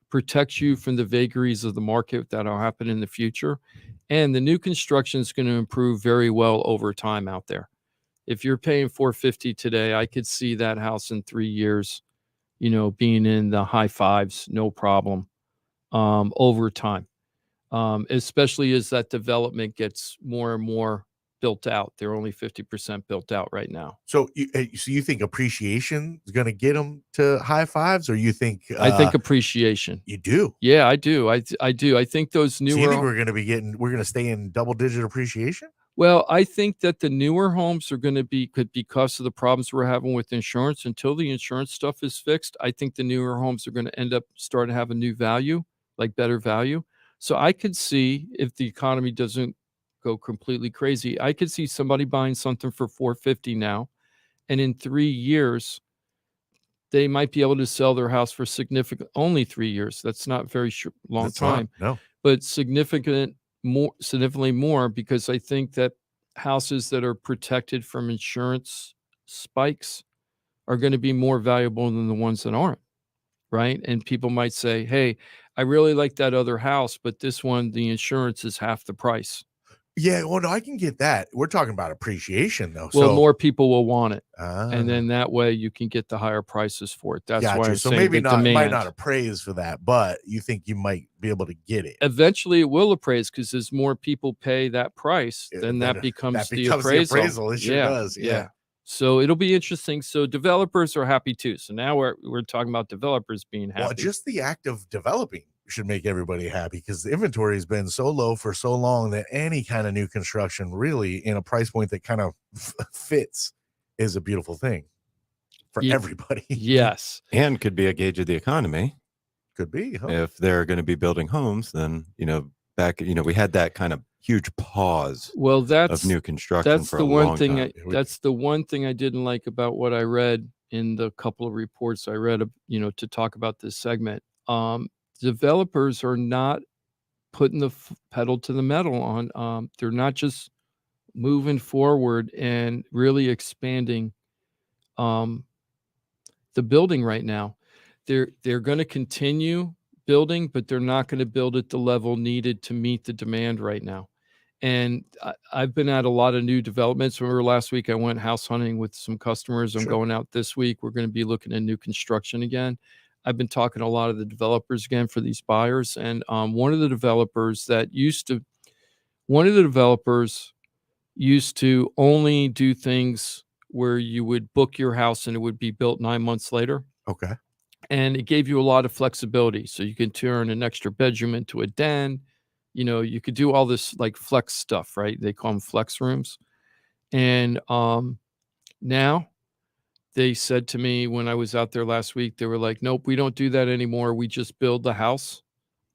S4: protects you from the vagaries of the market that'll happen in the future. And the new construction is going to improve very well over time out there. If you're paying $450 today, I could see that house in 3 years, being in the high 5s, no problem, over time. Especially as that development gets more and more built out. They're only 50% built out right now.
S1: So you think appreciation is going to get them to high fives, or you think?
S4: I think appreciation.
S1: You do?
S4: Yeah, I do. I do. I think those newer.
S1: So you think we're going to stay in double-digit appreciation?
S4: Well, I think that the newer homes are going to be because of the problems we're having with insurance. Until the insurance stuff is fixed, I think the newer homes are going to end up starting to have a new value, like better value. So I could see, if the economy doesn't go completely crazy, I could see somebody buying something for $450 now, and in 3 years they might be able to sell their house for only 3 years. That's not very long time.
S1: No,
S4: but significantly more, because I think that houses that are protected from insurance spikes are going to be more valuable than the ones that aren't, right? And people might say, hey, I really like that other house, but this one, the insurance is half the price.
S1: Yeah, well, no, I can get that. We're talking about appreciation, though.
S4: Well, more people will want it, and then that way you can get the higher prices for it. That's why I'm saying
S1: maybe
S4: the demand.
S1: might not appraise for that, but you think you might be able to get it.
S4: Eventually, it will appraise, because as more people pay that price, then that becomes the appraisal.
S1: It sure does. Yeah.
S4: So it'll be interesting. So developers are happy too. So now we're talking about developers being happy.
S1: Well, just the act of developing should make everybody happy, because the inventory has been so low for so long that any kind of new construction, really, in a price point that kind of fits, is a beautiful thing for everybody.
S4: Yes.
S6: And could be a gauge of the economy.
S1: Could be. Huh?
S6: If they're going to be building homes, then, we had that kind of huge pause of new construction for a long time.
S4: That's the one thing I didn't like about what I read in the couple of reports I read, to talk about this segment. Developers are not putting the pedal to the metal on. They're not just moving forward and really expanding the building right now. They're going to continue building, but they're not going to build at the level needed to meet the demand right now. And I've been at a lot of new developments. Remember last week I went house hunting with some customers. I'm going out this week. We're going to be looking at new construction again. I've been talking to a lot of the developers again for these buyers. And one of the developers used to only do things where you would book your house and it would be built 9 months later.
S1: Okay.
S4: And it gave you a lot of flexibility. So you can turn an extra bedroom into a den. You could do all this like flex stuff, right? They call them flex rooms. And now they said to me when I was out there last week, they were like, nope, we don't do that anymore. We just build the house,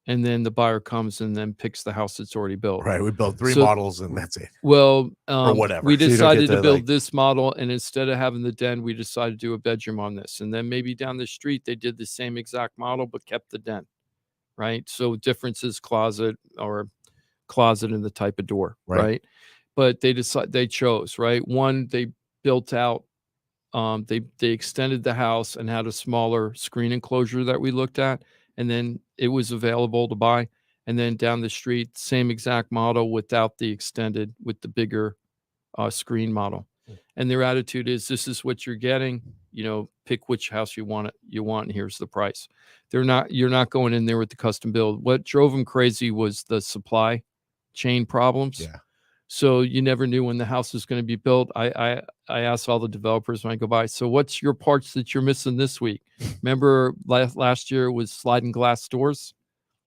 S4: and then the buyer comes and then picks the house that's already built.
S1: Right. We built 3 models and that's it.
S4: Well,
S1: or whatever.
S4: We decided to build this model, and instead of having the den, we decided to do a bedroom on this. And then maybe down the street, they did the same exact model, but kept the den. Right. So difference is closet in the type of door. Right. But they chose, right. One, they built out, they extended the house and had a smaller screen enclosure that we looked at, and then it was available to buy. And then down the street, same exact model without the extended, with the bigger screen model. And their attitude is, this is what you're getting, pick which house you want, and here's the price. You're not going in there with the custom build. What drove them crazy was the supply chain problems.
S1: Yeah.
S4: So you never knew when the house was going to be built. I asked all the developers when I go by, so what's your parts that you're missing this week? Remember last year was sliding glass doors?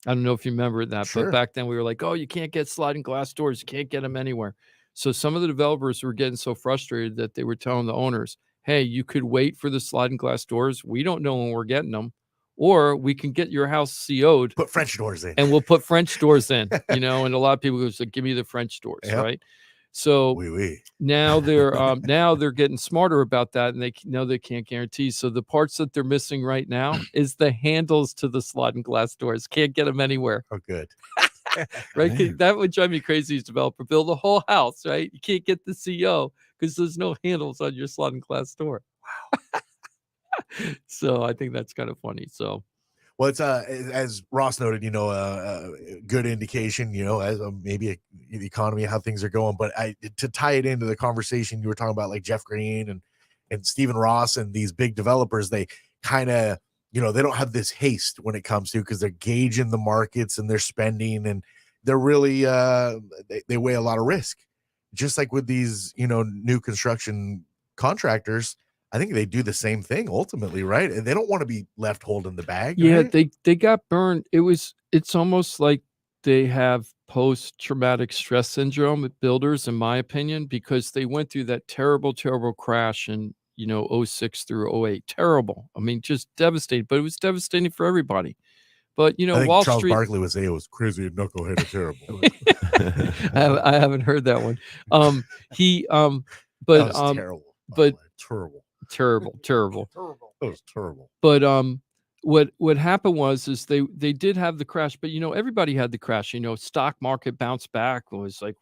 S4: I don't know if you remember that, but back then we were like, oh, you can't get sliding glass doors. You can't get them anywhere. So some of the developers were getting so frustrated that they were telling the owners, hey, you could wait for the sliding glass doors. We don't know when we're getting them. Or we can get your house CO'd.
S1: Put French doors in.
S4: And we'll put French doors in, and a lot of people go, like, give me the French doors, right? So now they're getting smarter about that, and they know they can't guarantee. So the parts that they're missing right now is the handles to the sliding glass doors. Can't get them anywhere.
S1: Oh, good.
S4: Right? That would drive me crazy as a developer. Build a whole house, right? You can't get the CO because there's no handles on your sliding glass door. Wow. So I think that's kind of funny. So,
S1: well, it's as Ross noted, a good indication, as maybe the economy, how things are going. But to tie it into the conversation you were talking about, like Jeff Green and Stephen Ross and these big developers, they kind of, they don't have this haste when it comes to, because they're gauging the markets and they're spending, and they're really they weigh a lot of risk. just like with these, new construction contractors, I think they do the same thing ultimately, right? And they don't want to be left holding the bag.
S4: Yeah,
S1: right?
S4: they got burned. It's almost like they have post-traumatic stress syndrome with builders, in my opinion, because they went through that terrible, terrible crash in, 06 through 08. Terrible. I mean, just devastating, but it was devastating for everybody. But,
S1: I think
S4: Wall
S1: Charles
S4: Street.
S1: Barkley would say it was crazy and knucklehead and terrible.
S4: I haven't heard that one.
S1: That was terrible.
S4: But
S1: terrible.
S4: Terrible.
S1: That was terrible.
S4: But what happened is they did have the crash, but everybody had the crash. Stock market bounced back. It was like,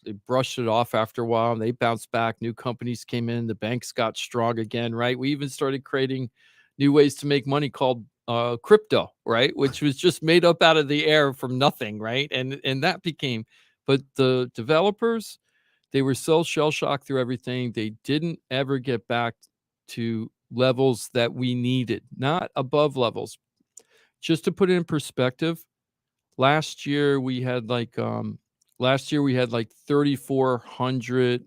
S4: they brushed it off after a while and they bounced back. New companies came in, the banks got strong again, right? We even started creating new ways to make money called crypto, right? Which was just made up out of the air from nothing, right? And that became, but the developers, they were so shell-shocked through everything. They didn't ever get back to levels that we needed, not above levels. Just to put it in perspective, last year we had like 3,400.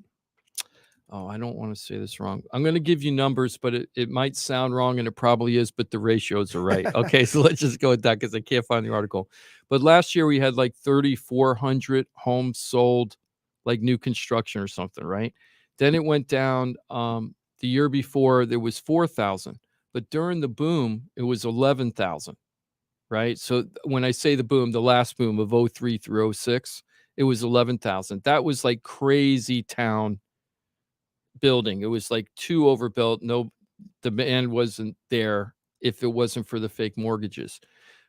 S4: Oh, I don't want to say this wrong. I'm going to give you numbers, but it might sound wrong, and it probably is, but the ratios are right. Okay, so let's just go with that because I can't find the article. But last year we had like 3,400 homes sold, like new construction or something, right? Then it went down. The year before there was 4,000, but during the boom it was 11,000, right? So when I say the boom, the last boom of 03 through 06, it was 11,000. That was like crazy town building. It was like too overbuilt. No demand wasn't there if it wasn't for the fake mortgages.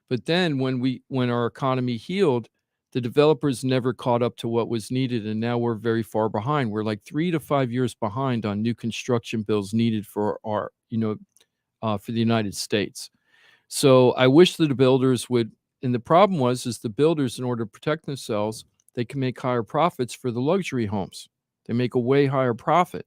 S4: But then when our economy healed, the developers never caught up to what was needed, and now we're very far behind. We're like 3 to 5 years behind on new construction bills needed for our, for the United States. So I wish that the builders would, and the problem is the builders, in order to protect themselves, they can make higher profits for the luxury homes. They make a way higher profit.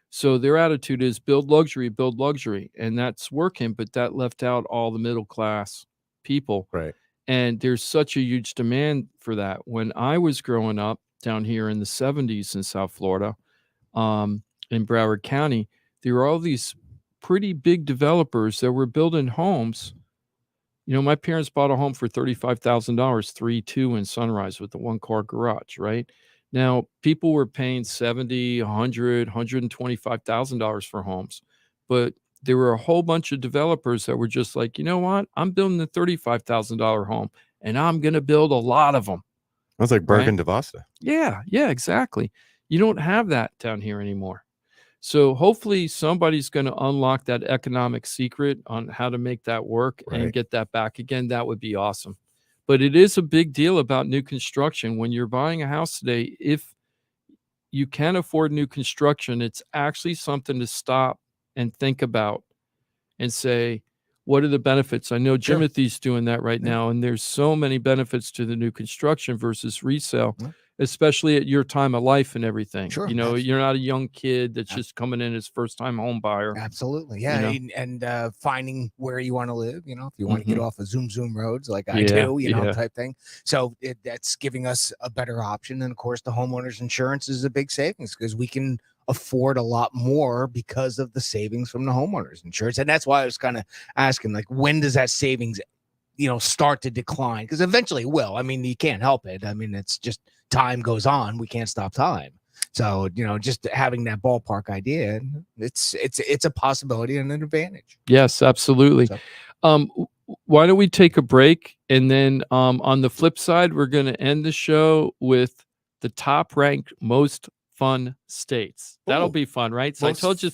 S4: So their attitude is build luxury, and that's working, but that left out all the middle class people.
S1: Right.
S4: And there's such a huge demand for that. When I was growing up down here in the 70s in South Florida, in Broward County, there were all these pretty big developers that were building homes. My parents bought a home for $35,000, 3-2 in Sunrise with a 1-car garage, right? Now, people were paying $70,000, $100,000, $125,000 for homes, but there were a whole bunch of developers that were just like, you know what? I'm building a $35,000 home, and I'm going to build a lot of them.
S6: That's like Bergen DeVosta.
S4: Yeah, exactly. You don't have that down here anymore. So hopefully somebody's going to unlock that economic secret on how to make that work and get that back again. That would be awesome. But it is a big deal about new construction. When you're buying a house today, if you can afford new construction, it's actually something to stop and think about and say, what are the benefits? I know Jimothy's doing that right now, and there's so many benefits to the new construction versus resale, especially at your time of life and everything.
S2: Sure.
S4: You're not a young kid that's just coming in as first-time home buyer.
S2: Absolutely. Yeah. And finding where you want to live, if you want to get off of Zoom roads like I do, type thing. So that's giving us a better option. And of course, the homeowner's insurance is a big savings because we can afford a lot more because of the savings from the homeowner's insurance. And that's why I was kind of asking, like, when does that savings, start to decline? Because eventually it will. I mean, you can't help it. I mean, it's just time goes on. We can't stop time. So, just having that ballpark idea, it's a possibility and an advantage.
S4: Yes, absolutely. So, why don't we take a break? And then on the flip side, we're going to end the show with the top ranked most fun states. That'll be fun, right? So I told you.